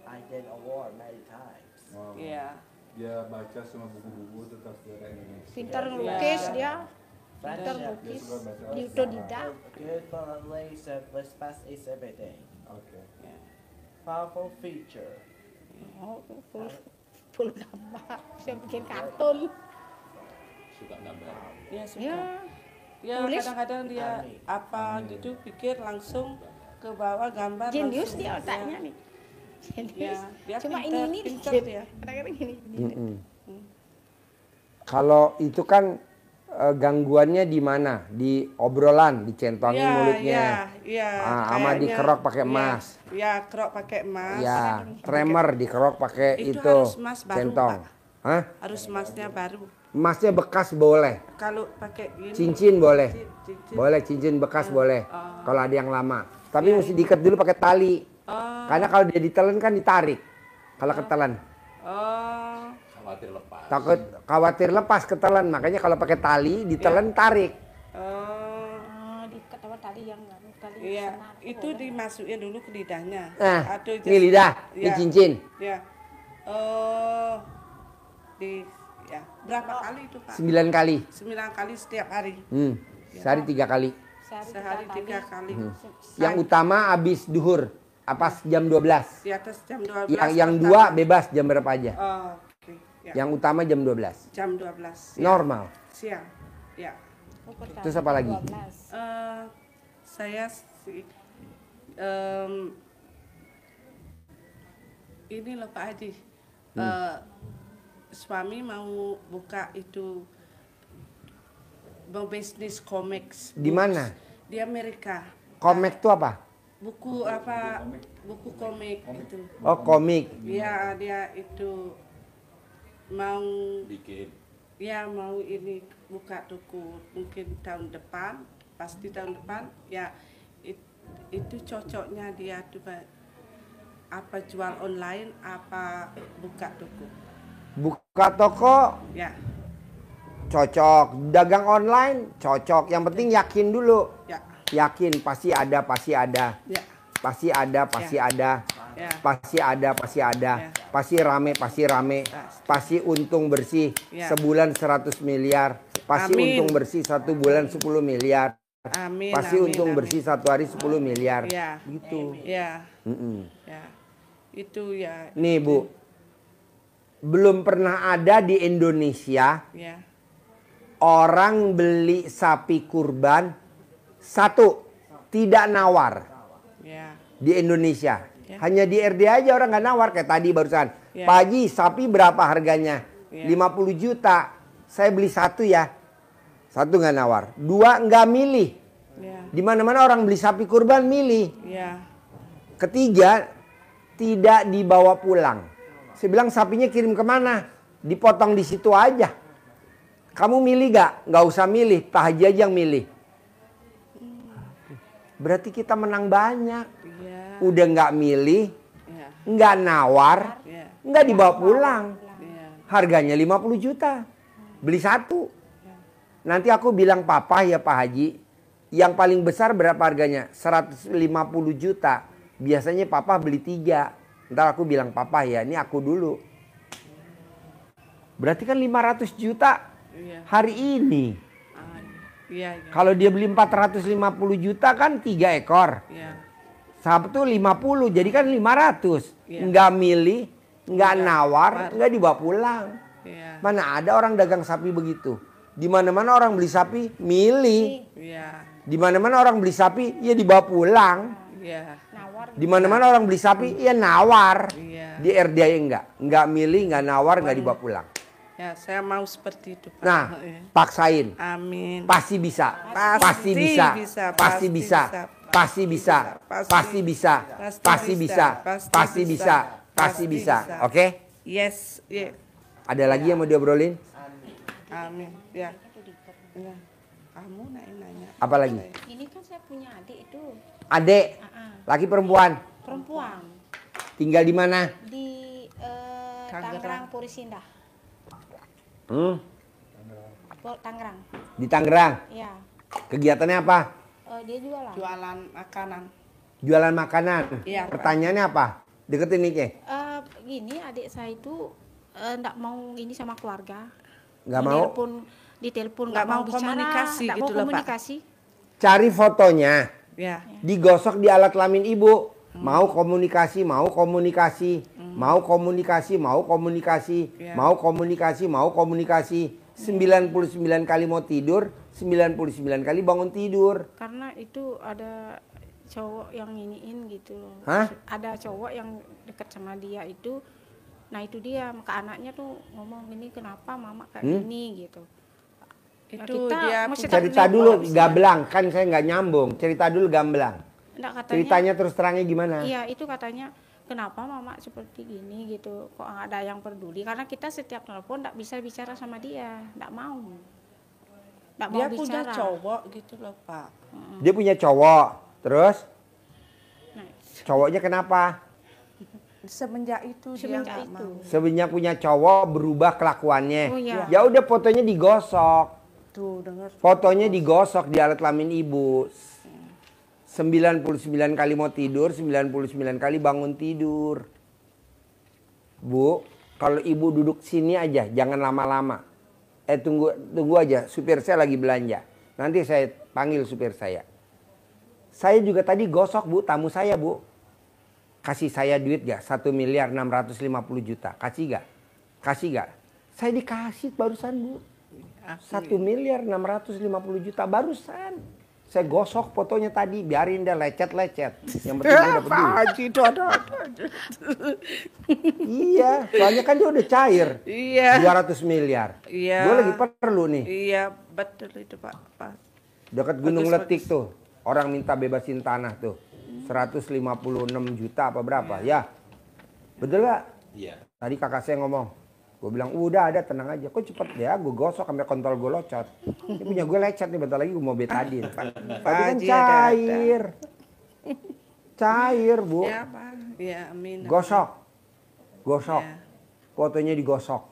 I get award many times. Wow. Ya. Dia baca semua buku-buku tentang sejarah Indonesia. Pintar ngelukis dia. Pintar Friendship, Dia ngelukis. suka baca. Di otodidak. good relation, respect is everything. Okay. Powerful feature. Oh, full gambar. Bisa bikin kartun. Suka gambar. Ya, suka. Ya. Ya, Tulis. kadang-kadang dia Amin. apa gitu pikir langsung ke bawah gambar. Jenius langsung dia bisa. otaknya nih. Jenius. Ya, dia Cuma pintar- ini pintar dikit. dia. Kadang-kadang ini. Kalau itu kan gangguannya di mana? Di obrolan, dicentongin mulutnya. Iya. Sama kayaknya- dikerok pakai iya, emas. Ya, kerok pakai emas. Ya, tremor dikerok pakai Itu itu, harus emas baru, centong. Pak. Hah? Harus emasnya baru. Emasnya bekas boleh, Kalau pakai ini, cincin boleh, cincin. boleh cincin bekas boleh. Oh. Kalau ada yang lama, tapi Iya, mesti diikat dulu pakai tali. Oh. Karena kalau dia ditelan kan ditarik. Kalau ketelan, Oh. Khawatir lepas. takut khawatir lepas ketelan. Makanya kalau pakai tali ditelan tarik. Oh. Oh, diikat apa tali yang tali Iya, senar. itu dimasukin dulu ke lidahnya. Nah, Atau ini lidah, ini ya, cincin. Ya. Oh. Ya. Berapa kali itu, Pak? 9 kali. 9 kali setiap hari. Sehari 3 kali. Sehari 3 kali. Yang utama habis duhur, pas jam 12. Di atas jam 12. Yang pertama. 2 bebas jam berapa aja. Oh, oke. Ya. Yang utama jam 12. Jam 12. Normal. Siang. Ya. Oh, pertama, Terus apa lagi? 12. Saya sih ini loh Pak Haji. Suami mau buka itu mau bisnis komik. Di mana? Di Amerika. Komik tuh apa? Buku apa? Buku komik itu. Oh, komik. Ya, dia itu mau Bikin. ya mau ini buka toko mungkin tahun depan, pasti tahun depan. Ya itu cocoknya dia tuh Pak. Apa jual online, apa buka toko. Buka toko Ya, cocok, dagang online cocok. Yang penting yakin dulu. ya, Yakin pasti ada, pasti ada. ya, Pasti ada, pasti ada. ya, Pasti ada, pasti ada. Ya. Pasti rame, pasti rame. Pasti untung bersih Ya. sebulan 100 miliar. Pasti Amin. untung bersih 1 bulan 10 miliar. amin. Pasti amin, untung amin. bersih 1 hari 10 miliar. Ya, Gitu. ya, Mm-mm. ya, itu ya, Nih Bu, belum pernah ada di Indonesia ya, orang beli sapi kurban satu tidak nawar ya, di Indonesia. Ya. Hanya di RD aja orang nggak nawar kayak tadi barusan. Ya. Pak Haji, sapi berapa harganya? Ya. 50 juta. Saya beli satu ya. Satu nggak nawar. Dua nggak milih. ya, Di mana-mana orang beli sapi kurban milih. ya, Ketiga, tidak dibawa pulang. Saya bilang sapinya kirim kemana? Dipotong di situ aja. Kamu milih gak? Gak usah milih, Pak Haji aja yang milih. Berarti kita menang banyak. ya, Udah gak milih, ya, gak nawar, ya, gak dibawa pulang. ya, Harganya 50 juta. Beli satu. Nanti aku bilang papa ya Pak Haji. Yang paling besar berapa harganya? 150 juta. Biasanya papa beli 3. Ntar aku bilang papa ya ini aku dulu. Berarti kan 500 juta ya, hari ini. ya, ya, Kalau dia beli 450 juta kan 3 ekor. ya, Sabtu 50 jadi kan 500. Iya. Nggak milih, nggak Nggak nawar, nawar. nggak dibawa pulang. ya, Mana ada orang dagang sapi begitu. Di mana-mana orang beli sapi milih. ya, Di mana-mana orang beli sapi ya dibawa pulang. ya, Nawar. Di mana-mana orang beli sapi ya nawar. ya. Di RDI enggak milih, enggak nawar, enggak dibawa pulang. Ya, saya mau seperti itu, Pak. Nah, Ya. paksain. Amin. Pasti bisa. Pasti Pasti bisa. bisa, Pasti bisa. bisa. Pasti bisa. Pasti bisa. Pasti bisa. Pasti bisa. Pasti bisa. Oke? Yes, yeah. Ada lagi yang mau diobrolin? Amin. Ya. Ya. Kamu nanya. Apa lagi? Ini kan saya punya adik itu Adek, laki perempuan. perempuan Tinggal di mana? di Tangerang Purisindah. Tangerang. Di Tangerang. Ya. Kegiatannya apa? Dia jualan. Jualan makanan. Jualan makanan. Iya, Pak. Pertanyaannya apa? Deketin Nike. Gini adik saya itu enggak mau ini sama keluarga. Nggak mau? Ditelepon Nggak nggak mau mau bicara, komunikasi nggak gitu mau loh, Pak. komunikasi. Cari fotonya. Ya. Digosok di alat kelamin ibu. Mau komunikasi, mau komunikasi, mau komunikasi, mau komunikasi, Ya. mau komunikasi, mau komunikasi. 99 kali mau tidur, 99 kali bangun tidur. Karena itu ada cowok yang iniin gitu loh. Hah? Ada cowok yang deket sama dia itu. Nah itu dia, maka anaknya tuh ngomong ini kenapa mama kayak gini gitu. Nah, Itu dia mesti Cerita tak- dulu gamblang, kan saya nggak nyambung. Cerita dulu gamblang. Enggak, katanya, Ceritanya terus terangnya gimana? iya itu katanya kenapa mama seperti gini gitu, kok nggak ada yang peduli, karena kita setiap telepon nggak bisa bicara sama dia, nggak mau dia punya bicara. cowok gitu loh, Pak. Dia punya cowok, terus Nah, cowoknya kenapa? Semenjak itu dia semenjak nggak itu mau. Sebenarnya punya cowok berubah kelakuannya. Oh, iya. Ya udah fotonya digosok. Tuh, dengar. Fotonya digosok di alat kelamin ibu. 99 kali mau tidur, 99 kali bangun tidur. Bu, kalau ibu duduk sini aja, jangan lama-lama. Tunggu aja, supir saya lagi belanja. Nanti saya panggil supir saya. Saya juga tadi gosok bu, tamu saya bu. Kasih saya duit gak? 1.650.000.000. Kasih gak? Kasih gak? Saya dikasih barusan bu. 1.650.000.000 barusan. Saya gosok fotonya tadi, biarin dia lecet-lecet. Yang penting dia udah peduli. Haji, Iya, soalnya kan dia udah cair. Iya. 200 miliar. Iya. Gue lagi perlu nih. Iya, betul itu, Pak. Dekat Gunung Bagus, Letik tuh. Orang minta bebasin tanah tuh. 156 juta apa berapa? Ya. Betul gak? Iya. Tadi kakak saya ngomong. Gue bilang udah ada, tenang aja. Kok cepet ya, gue gosok sampai kontol gue locot. Ini punya gue lecet nih, bentar lagi gue mau betadin. Tapi kan Haji cair. Cair bu. Ya, Pak. Ya, amin. Gosok. Gosok. Ya. Fotonya digosok.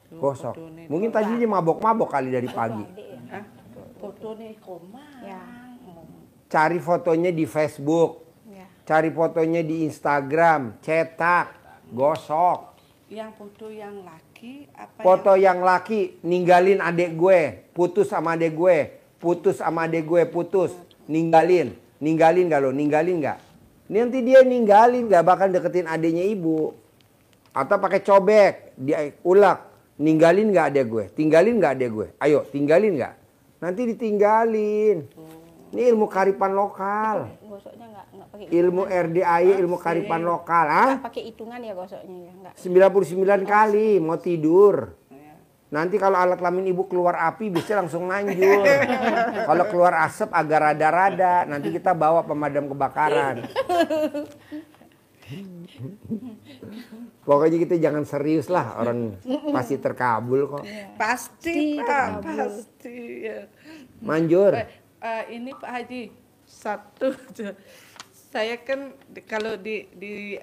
Tuh, Gosok. foto nih. Mungkin tadi dia mabok-mabok kali dari pagi. Hah? Foto nih koma. ya Cari fotonya di Facebook. ya Cari fotonya di Instagram. Cetak. Gosok. Yang foto yang laki apa Foto yang laki ninggalin adek gue. Putus sama adek gue. Putus sama adek gue. Putus. Ninggalin. Ninggalin gak lo? Ninggalin gak? Nanti dia ninggalin gak bakal deketin adeknya ibu. Atau pakai cobek. Dia ulak. Ninggalin gak adek gue? Tinggalin gak adek gue? Ayo tinggalin gak? Nanti ditinggalin. Ini ilmu kearifan lokal. gosoknya nggak pakai Ilmu RDAY, ilmu kearifan lokal. Ah? nggak pakai hitungan ya gosoknya ya nggak 99 kali mau tidur. Nanti kalau alat kelamin ibu keluar api bisa langsung manjur. Kalau keluar asap agak rada-rada, nanti kita bawa pemadam kebakaran. Pokoknya kita jangan serius lah, orang pasti terkabul kok. Pasti, Pak. Pasti. Ya. Manjur. Ini Pak Haji, satu saya kan kalau di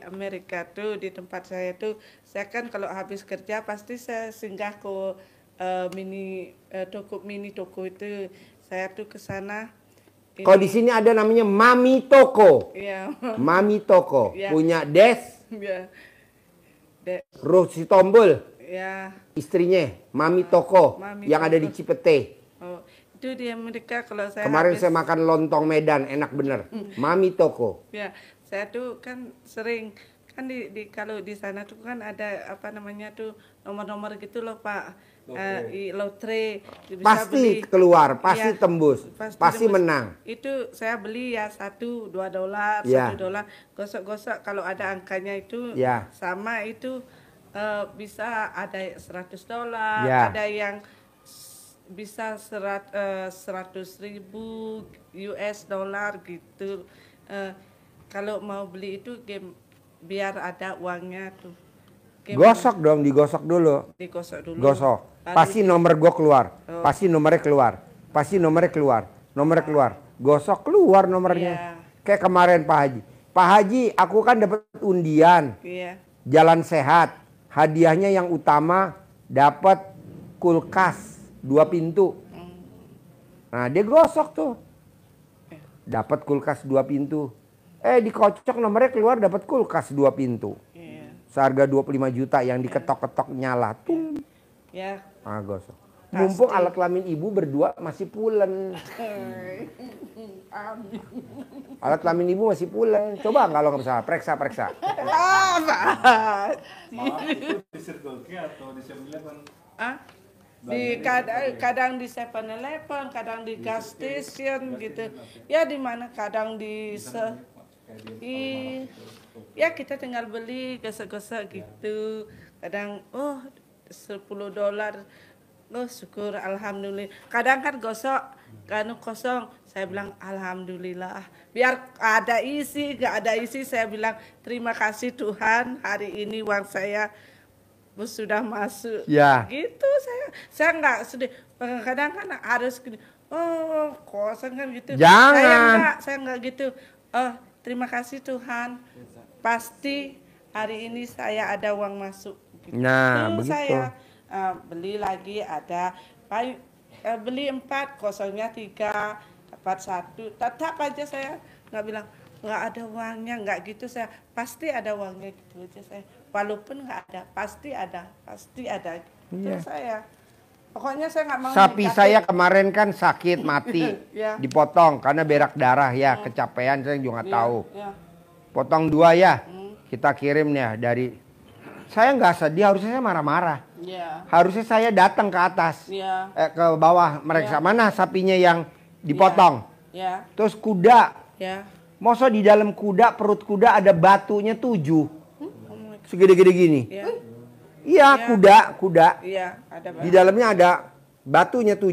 Amerika tuh di tempat saya tuh saya kan kalau habis kerja pasti saya singgah ke mini toko itu saya tuh ke sana. Kalau di sini ada namanya Mami Toko. Iya. Mami Toko Ya. punya Des, Ya. Rosi Tombol, Ya. istrinya Mami Toko Mami yang ada di Toko. Cipete. Oh, itu di Amerika kalau saya Kemarin habis- saya makan lontong Medan, enak bener. Mami Toko. Ya, saya tuh kan sering kan kalau di sana tuh kan ada apa namanya tuh nomor-nomor gitu loh Pak. Lotre bisa Pasti beli. keluar, pasti Iya, tembus, pasti tembus. menang. Itu saya beli ya $2, Ya. $1, gosok-gosok kalau ada angkanya itu Ya. sama itu bisa ada $100, Ya. ada yang bisa 100.000 US dollar gitu. Kalau mau beli itu game biar ada uangnya tuh. Game Gosok dong, digosok dulu. digosok dulu. Gosok. Baru Pasti nomor gue keluar. Oh. Pasti nomornya keluar. Pasti nomornya keluar. Nomornya keluar. Gosok keluar nomornya. Iya. Kayak kemarin Pak Haji. Pak Haji, aku kan dapat undian. Iya. Jalan sehat. Hadiahnya yang utama dapat kulkas 2 pintu. Nah, dia gosok tuh. Dapat kulkas 2 pintu. Dikocok nomornya keluar dapat kulkas 2 pintu. Iya. Seharga 25 juta yang diketok-ketok nyala. Tung. Ya. Ah, gosok. Mumpung alat kelamin ibu berdua masih pulen. Alat kelamin ibu masih pulen. Coba kalau nggak bisa, periksa. Apa? Maaf, itu di Circle K atau di 7-Eleven? Ah? Kadang di 7-Eleven, kadang di gas station gitu. Ya di mana kadang ya kita tinggal beli gosok-gosok gitu. Kadang $10. Oh syukur alhamdulillah. Kadang kan gosok kan kosong. Saya bilang alhamdulillah. Biar ada isi, gak ada isi saya bilang terima kasih Tuhan hari ini uang saya sudah masuk. Ya. Gitu saya nggak sedih. Kadang kan harus gini. Oh kosong kan gitu. Jangan. Saya nggak gitu. Oh terima kasih Tuhan. Pasti hari ini saya ada uang masuk. Gitu. Nah, begitu. Saya beli lagi ada beli 4 kosongnya 3 dapat 1. Tetap aja saya nggak bilang nggak ada uangnya, nggak gitu. Saya pasti ada uangnya gitu aja saya. Walaupun nggak ada, pasti ada gitu. Iya. Saya pokoknya saya nggak mau Sapi negatif. saya kemarin kan sakit mati. Ya. Dipotong karena berak darah ya, kecapean saya juga nggak Ya, tahu. ya. Potong 2 ya. Kita kirim ya dari. Saya nggak sedih, harusnya saya marah-marah. Ya. Harusnya saya datang ke atas. Ya. Ke bawah mereka. Mana sapinya yang dipotong? Ya. Terus kuda. Ya. Masa di dalam kuda, perut kuda ada batunya 7. Segede-gede gini. Ya. Iya, kuda. Iya, ada Di dalamnya ada batunya 7.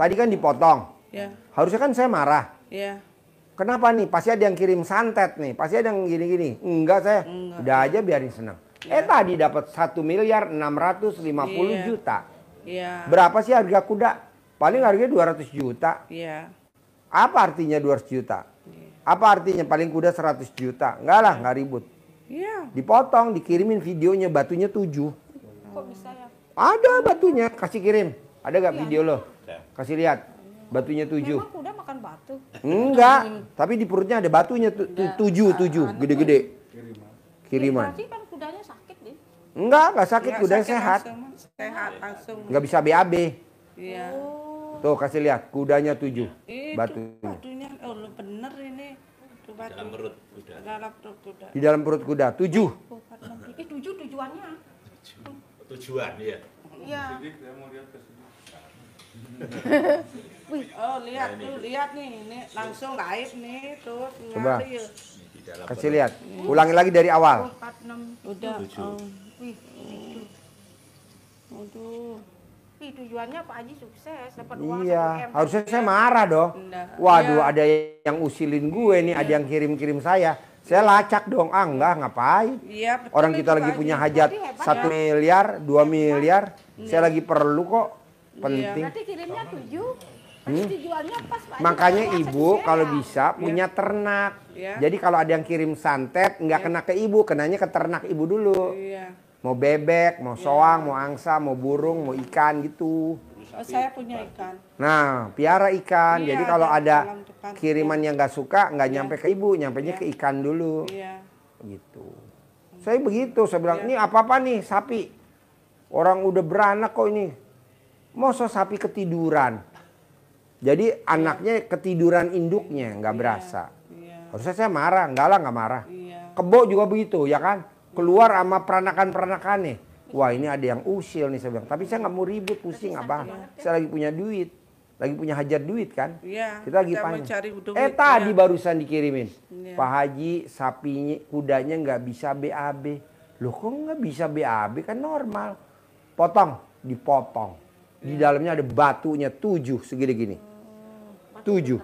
Tadi kan dipotong. Ya. Harusnya kan saya marah. Ya. Kenapa nih? Pasti ada yang kirim santet nih. Pasti ada yang gini-gini. Enggak saya. Enggak. Udah aja biarin senang. Ya. Tadi dapat 1.650.000 Iya. juta. Iya. Berapa sih harga kuda? Paling harganya 200 juta. Iya. Apa artinya 200 juta? Apa artinya paling kuda 100 juta? Enggak lah, enggak ribut. Iya. Dipotong, dikirimin videonya, batunya 7. Kok bisa ya? Ada batunya, kasih kirim. Ada gak video lo? Kasih lihat. Batunya 7. Memang kuda makan batu. Enggak, tapi di perutnya ada batunya 7, gede-gede. Kiriman. Berarti kan kudanya sakit deh. Enggak sakit, Nggak kudanya sakit sehat. langsung, sehat langsung. Enggak bisa BAB. Iya. Tuh kasih lihat, kudanya 7. Itu Batunya. batunya, oh lu bener ini. Itu batu. Dalam perut kuda. Dalam perut kuda. Di dalam perut kuda, 7. Tujuannya. Tujuan ya. Iya. Sidik, saya mau lihat ke sini. Oh lihat tuh, lihat nih, ini langsung live nih tuh. Coba. ngalir. Di dalam Kasih lihat. Ulangi lagi dari awal. 46. Udah. Oh. Wih, Aduh. wih, tujuannya Pak Haji sukses dapat uang 1 Iya, M. harusnya saya marah dong. Enggak. Waduh, Iya. ada yang usilin gue nih, ada yang kirim-kirim saya. Saya lacak dong. Ah, enggak, ngapain? Iya, betul Orang itu, kita lagi Pak punya Haji. hajat Berarti hebat 1 ya. miliar, 2 miliar. Saya lagi perlu kok. Penting. Berarti kirimnya 7. Tujuannya pas Pak Haji Makanya dapat uang ibu 1 kalau miliar. bisa punya ternak. Iya. Jadi kalau ada yang kirim santet, nggak kena ke ibu, kenanya ke ternak ibu dulu. Iya. Mau bebek, mau soang, mau angsa, mau burung, mau ikan gitu. Oh, saya punya ikan. Nah, piara ikan. Iya, Jadi kalau ada ada dalam depan. kiriman yang nggak suka, nggak nyampe ke ibu, nyampenya ke ikan dulu. Iya. Gitu. Saya begitu, saya bilang, ini apa-apa nih sapi. Orang udah beranak kok ini. Masa sapi ketiduran. Jadi anaknya ketiduran induknya, nggak berasa. Iya. Harusnya saya marah, enggak lah nggak marah. Iya. Kebo juga begitu, ya kan? Keluar sama peranakan-peranakannya. Wah ini ada yang usil nih saya bilang. Tapi saya nggak mau ribut, pusing apa. Saya lagi punya duit. Lagi punya hajat duit kan. Iya. Kita lagi mau panjang. cari duit. Tadi Iya. barusan dikirimin. Iya. Pak Haji sapinya, kudanya nggak bisa BAB. Loh kok nggak bisa BAB kan normal. Potong, dipotong. Di dalamnya ada batunya 7 segini gini. 7.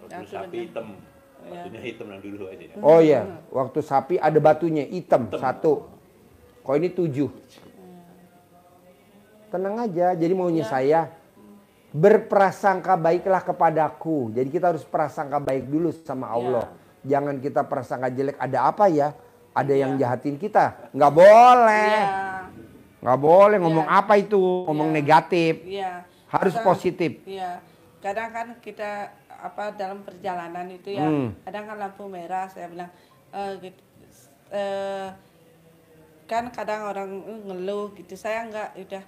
Waktu sapi hitam. Batunya hitam yang dulu aja. Oh iya, waktu sapi ada batunya hitam 1. Kok ini 7. Tenang aja, jadi maunya saya berprasangka baiklah kepadaku. Jadi kita harus prasangka baik dulu sama Allah. Jangan kita prasangka jelek. Ada apa ya? Ada yang jahatin kita. Nggak boleh. Nggak boleh ngomong apa itu. Ngomong negatif. Harus positif. Iya. Kadang kan kita dalam perjalanan itu ya. Kadang kan lampu merah saya bilang gitu, kan kadang orang ngeluh gitu. Saya nggak, udah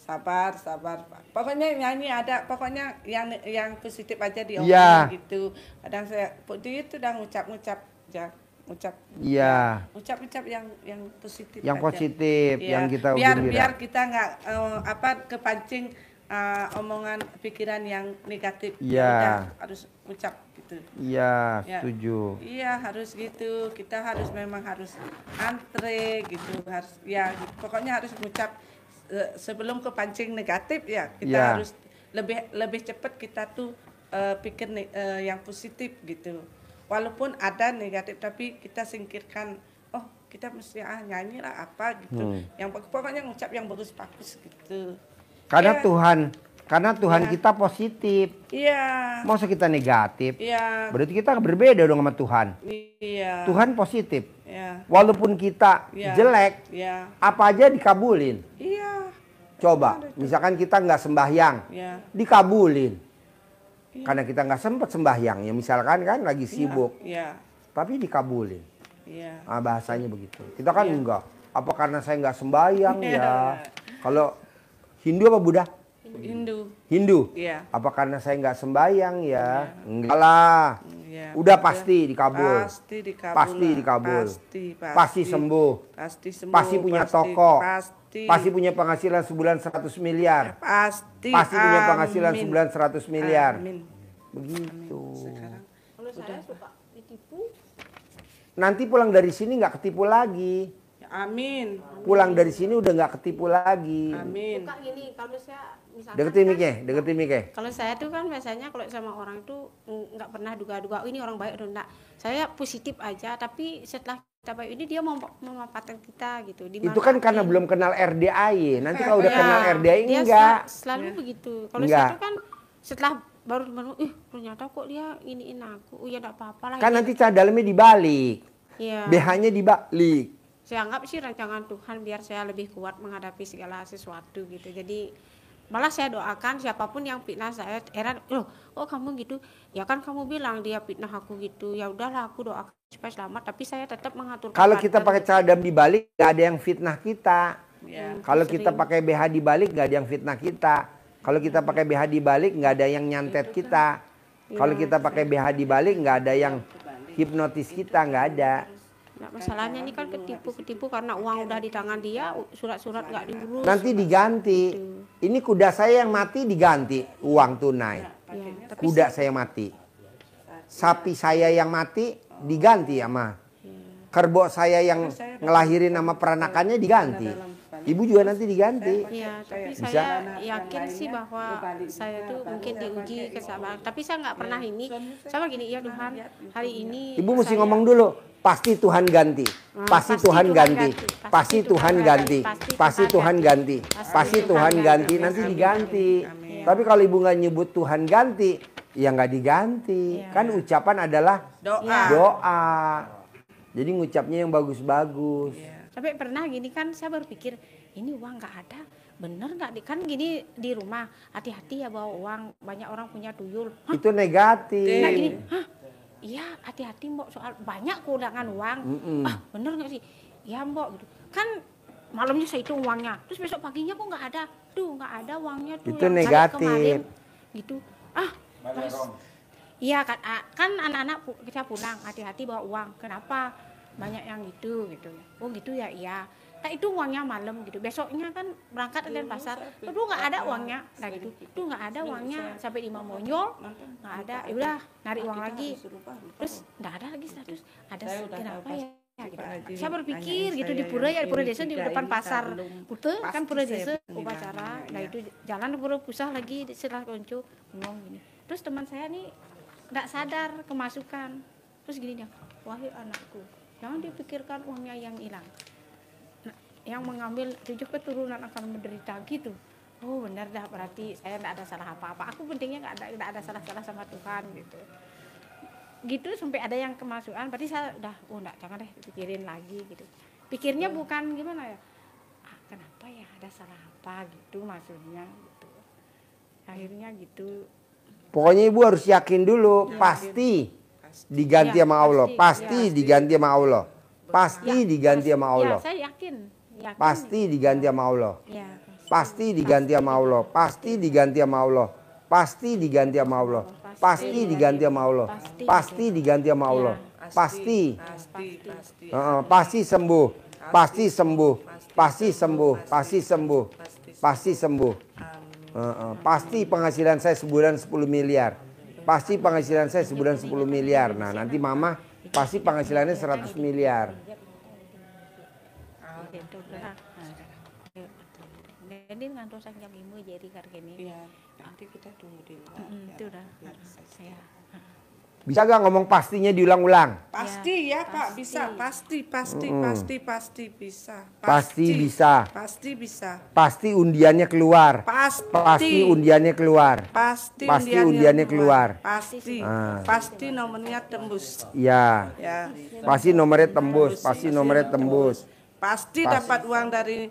sabar. Pokoknya nyanyi ada, pokoknya yang positif aja diomongin gitu. Kadang saya itu udah ngucap ya. Ucap yang positif yang aja. Positif yang kita biar kita nggak kepancing omongan pikiran yang negatif. Udah, harus ucap gitu. Setuju. Iya, harus gitu. Kita memang harus antre gitu, harus gitu. Pokoknya harus mengucap sebelum kepancing negatif ya. Kita harus lebih cepat kita tuh pikir yang positif gitu. Walaupun ada negatif tapi kita singkirkan. Oh, kita mesti nyanyi lah apa gitu. Yang pokoknya ngucap yang bagus-bagus gitu. Karena Tuhan kita positif. Iya. Masa kita negatif? Iya. Berarti kita berbeda dong sama Tuhan. Iya. Tuhan positif. Iya. Walaupun kita jelek, apa aja dikabulin. Iya. Coba, misalkan kita nggak sembahyang, dikabulin. Karena kita nggak sempat sembahyang, ya misalkan kan lagi sibuk, tapi dikabulin. Bahasanya begitu. Kita kan enggak. Apa karena saya nggak sembahyang ya? Kalau Hindu apa Buddha? Hindu. Apa karena saya nggak sembahyang ya? Enggak lah. Udah pasti dikabul. Pasti dikabul. Pasti sembuh. Pasti punya toko. Pasti punya penghasilan sebulan 100 miliar. Pasti punya penghasilan sebulan 100 miliar. Begitu. Kalau saya suka ditipu. Nanti pulang dari sini nggak ketipu lagi. Amin. Pulang dari sini udah nggak ketipu lagi. Amin. Suka gini, kalau saya misalkan Deketin miknya. Kalau saya tuh kan biasanya kalau sama orang itu nggak pernah duga-duga ini orang baik atau enggak. Saya positif aja, tapi setelah kita baik ini dia mau memanfaatkan kita gitu. Itu kan karena belum kenal RDAI. Nanti kalau udah kenal RDAI dia enggak. Selalu begitu. Kalau saya tuh kan setelah baru ternyata kok dia iniin aku. Oh ya enggak apa-apa lah. Kan nanti dalamnya dibalik. Iya. BH-nya dibalik. Saya anggap sih rancangan Tuhan biar saya lebih kuat menghadapi segala sesuatu gitu. Jadi malah saya doakan siapapun yang fitnah saya, heran, loh kok kamu gitu? Ya kan kamu bilang dia fitnah aku gitu. Ya udahlah aku doakan supaya selamat, tapi saya tetap mengatur. Kalau kita pakai cadam dibalik, nggak ada yang fitnah kita. Kalau kita pakai BH dibalik, nggak ada yang fitnah kita. Kalau kita pakai BH dibalik, nggak ada yang nyantet kita. Kalau kita pakai BH dibalik, nggak ada yang hipnotis kita, nggak ada. Nah, masalahnya ini kan ketipu karena uang udah di tangan dia, surat-surat nggak diurus. Nanti diganti. Ini kuda saya yang mati diganti uang tunai. Kuda saya mati. Sapi saya yang mati diganti sama. Kerbau saya yang ngelahirin nama peranakannya diganti. Ibu juga nanti diganti. Iya, tapi saya yakin sih bahwa saya tuh mungkin diuji kesabaran. Tapi saya nggak pernah ini. Sama gini, ya Tuhan, hari ini. Ibu mesti ngomong dulu. Pasti Tuhan ganti. Pasti Tuhan ganti. Pasti Tuhan ganti. Pasti Tuhan ganti. Pasti Tuhan ganti. Nanti diganti. Tapi kalau ibu nggak nyebut Tuhan ganti, ya nggak diganti. Kan ucapan adalah doa. Jadi ngucapnya yang bagus-bagus. Tapi pernah gini kan saya berpikir ini uang nggak ada, bener nggak? Kan gini di rumah hati-hati ya bawa uang, banyak orang punya tuyul. Itu negatif. Nah gini, iya hati-hati mbok soal banyak kurangan uang. Bener nggak sih? Ya mbok gitu. Kan malamnya saya hitung uangnya, terus besok paginya kok nggak ada, nggak ada uangnya tuh. Itu negatif. Kemarin, gitu. Iya kan anak-anak kita pulang hati-hati bawa uang. Kenapa? Banyak yang gitu. Oh gitu ya, iya. Nah itu uangnya malam gitu. Besoknya kan berangkat ke pasar, tuh nggak ada uangnya. Nah gitu, tuh nggak ada uangnya sampai di Mamonyol, nggak ada. Ya udah, narik uang lagi. Terus nggak ada lagi status. Ada kenapa ya? gitu. Pak Haji Saya berpikir nanyain gitu saya di pura ya, yang di pura ini desa di tiga depan ini pasar belum Pute kan pasti pura saya desa bilangnya, upacara. Nah ya. itu jalan di pura pusah lagi setelah konco ngomong gini. Terus teman saya nih nggak sadar kemasukan. Terus gini dia, wahai anakku, jangan dipikirkan uangnya yang hilang. Nah, yang mengambil 7 keturunan akan menderita gitu. Oh benar dah, berarti saya nggak ada salah apa-apa. Aku pentingnya nggak ada salah-salah sama Tuhan gitu. Gitu sampai ada yang kemasukan, berarti saya udah, oh enggak, jangan deh dipikirin lagi gitu. Pikirnya bukan gimana ya, kenapa ya, ada salah apa gitu maksudnya gitu. Akhirnya gitu. Pokoknya ibu harus yakin dulu, pasti diganti Ya, sama Allah, pasti ya. diganti sama Allah, pasti diganti sama Allah, Ya, saya yakin pasti diganti sama Allah, Ya, pasti diganti sama Allah, pasti diganti sama Allah, pasti diganti sama Allah, pasti diganti sama Allah, pasti diganti sama Allah, pasti, pasti sembuh, pasti sembuh, pasti sembuh, pasti sembuh, pasti sembuh. Pasti penghasilan saya sebulan 10 miliar. Pasti penghasilan saya sebulan 10 miliar. Nah nanti mama pasti penghasilannya 100 miliar. gitu. Jadi ngantuk sang jam 5 jadi kargini. Iya, nanti kita tunggu di luar. Itu udah saya. Bisa gak ngomong pastinya diulang-ulang? Pasti ya Pak, bisa. Pasti bisa. Pasti bisa. Pasti bisa. Pasti undiannya keluar. Pasti undiannya keluar. Pasti Pasti undiannya keluar. Pasti. Ah. Pasti nomornya tembus. Ya. Ya. Pasti nomornya tembus. Pasti nomornya tembus. Pasti dapat uang dari,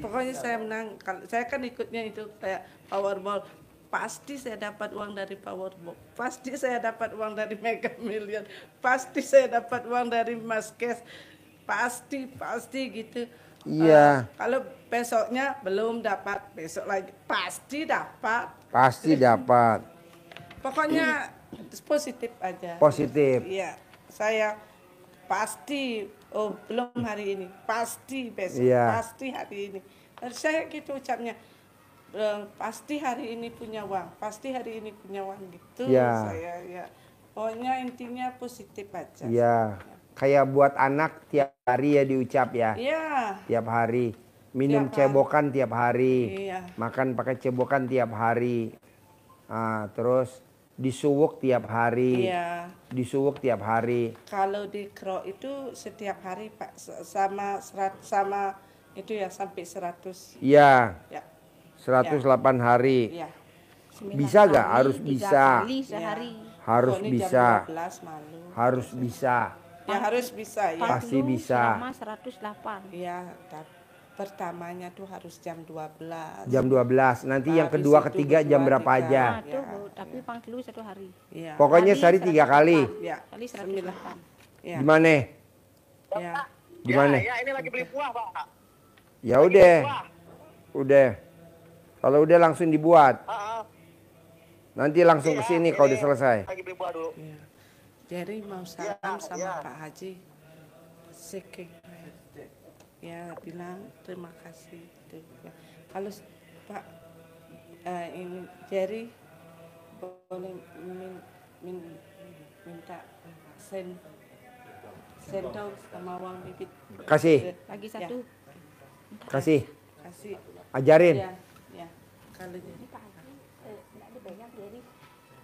pokoknya saya menang. Saya kan ikutnya itu kayak Powerball. Pasti saya dapat uang dari Powerball. Pasti saya dapat uang dari Mega Million. Pasti saya dapat uang dari Mas Kes. Pasti gitu. Iya. Kalau besoknya belum dapat, besok lagi pasti dapat. Pasti dapat. Pokoknya positif aja. Positif. Iya, saya pasti. Oh, belum hari ini. Pasti besok. Iya. Pasti hari ini. Dan saya gitu ucapnya. Pasti hari ini punya uang. Pasti hari ini punya uang gitu. Iya. Saya ya. Pokoknya intinya positif aja. Iya. Kayak buat anak tiap hari ya diucap ya. Iya. Tiap hari. Minum Tiap hari. cebokan tiap hari. Iya. Makan pakai cebokan tiap hari. Terus disuwuk tiap hari. Iya. Disuwuk tiap hari. Kalau di Kro itu setiap hari Pak sama itu ya sampai 100. Iya. Ya. 108 hari. Iya. Bisa gak? Harus 3 bisa. kali sehari. Harus Oh, ini bisa. Jam 12 malu. Harus bisa. Ya harus bisa ya. Pasti Dulu bisa. Selama 108. Iya, pertamanya tuh harus jam 12. Jam 12. Nanti yang Habis kedua, itu ketiga jam kedua, berapa tiga. aja. Nah, tuh, tapi panggilu 1 hari. Iya. Pokoknya sehari 3 kali. Ya. Kali 108. Ya. Gimana? Ya. Gimana? Ya, ini lagi beli buah, Pak. Ya udah. Udah. Kalau udah langsung dibuat. Nanti langsung ke sini kalau udah selesai. Lagi beli buah dulu. Ya. Jadi mau salam sama Pak Haji. Seke. Ya bilang terima kasih. Gitu. Ya. Kalau Pak ini Jerry boleh minta sendok sama uang bibit. Kasih. Lagi Ya. 1. Kasih. Kasih. Ajarin. Ya. Ya. Kalau jadi Nggak dipegang,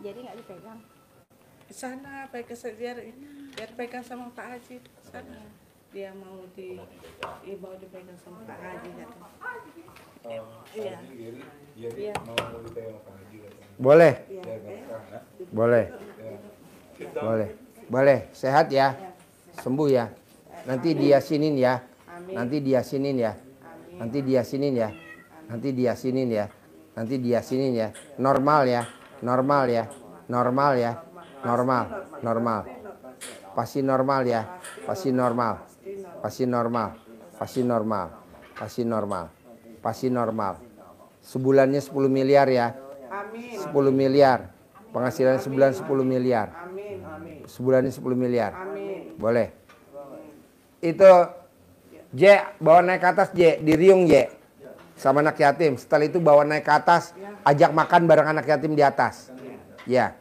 jadi nggak dipegang. sana baik biar pegang sama Pak Haji sana. Dia mau dipegang sama Pak Haji gitu. Iya. Iya. Boleh. Iya. Boleh. Boleh. Boleh. Sehat ya. Sembuh ya. Nanti dia sinin ya. Nanti dia sinin ya. Nanti dia sinin ya. Nanti dia sinin ya. Nanti dia sinin ya. Normal ya. Normal ya. Normal ya. Normal. Normal. Pasti normal ya. Pasti normal. Pasti normal. Pasti normal. Pasti normal. Pasti normal. Sebulannya 10 miliar ya. 10 miliar. Penghasilan sebulan 10 miliar. Sebulannya 10 miliar. Boleh. Itu J, bawa naik ke atas J, di riung J. Sama anak yatim. Setelah itu bawa naik ke atas, ajak makan bareng anak yatim di atas. Ya.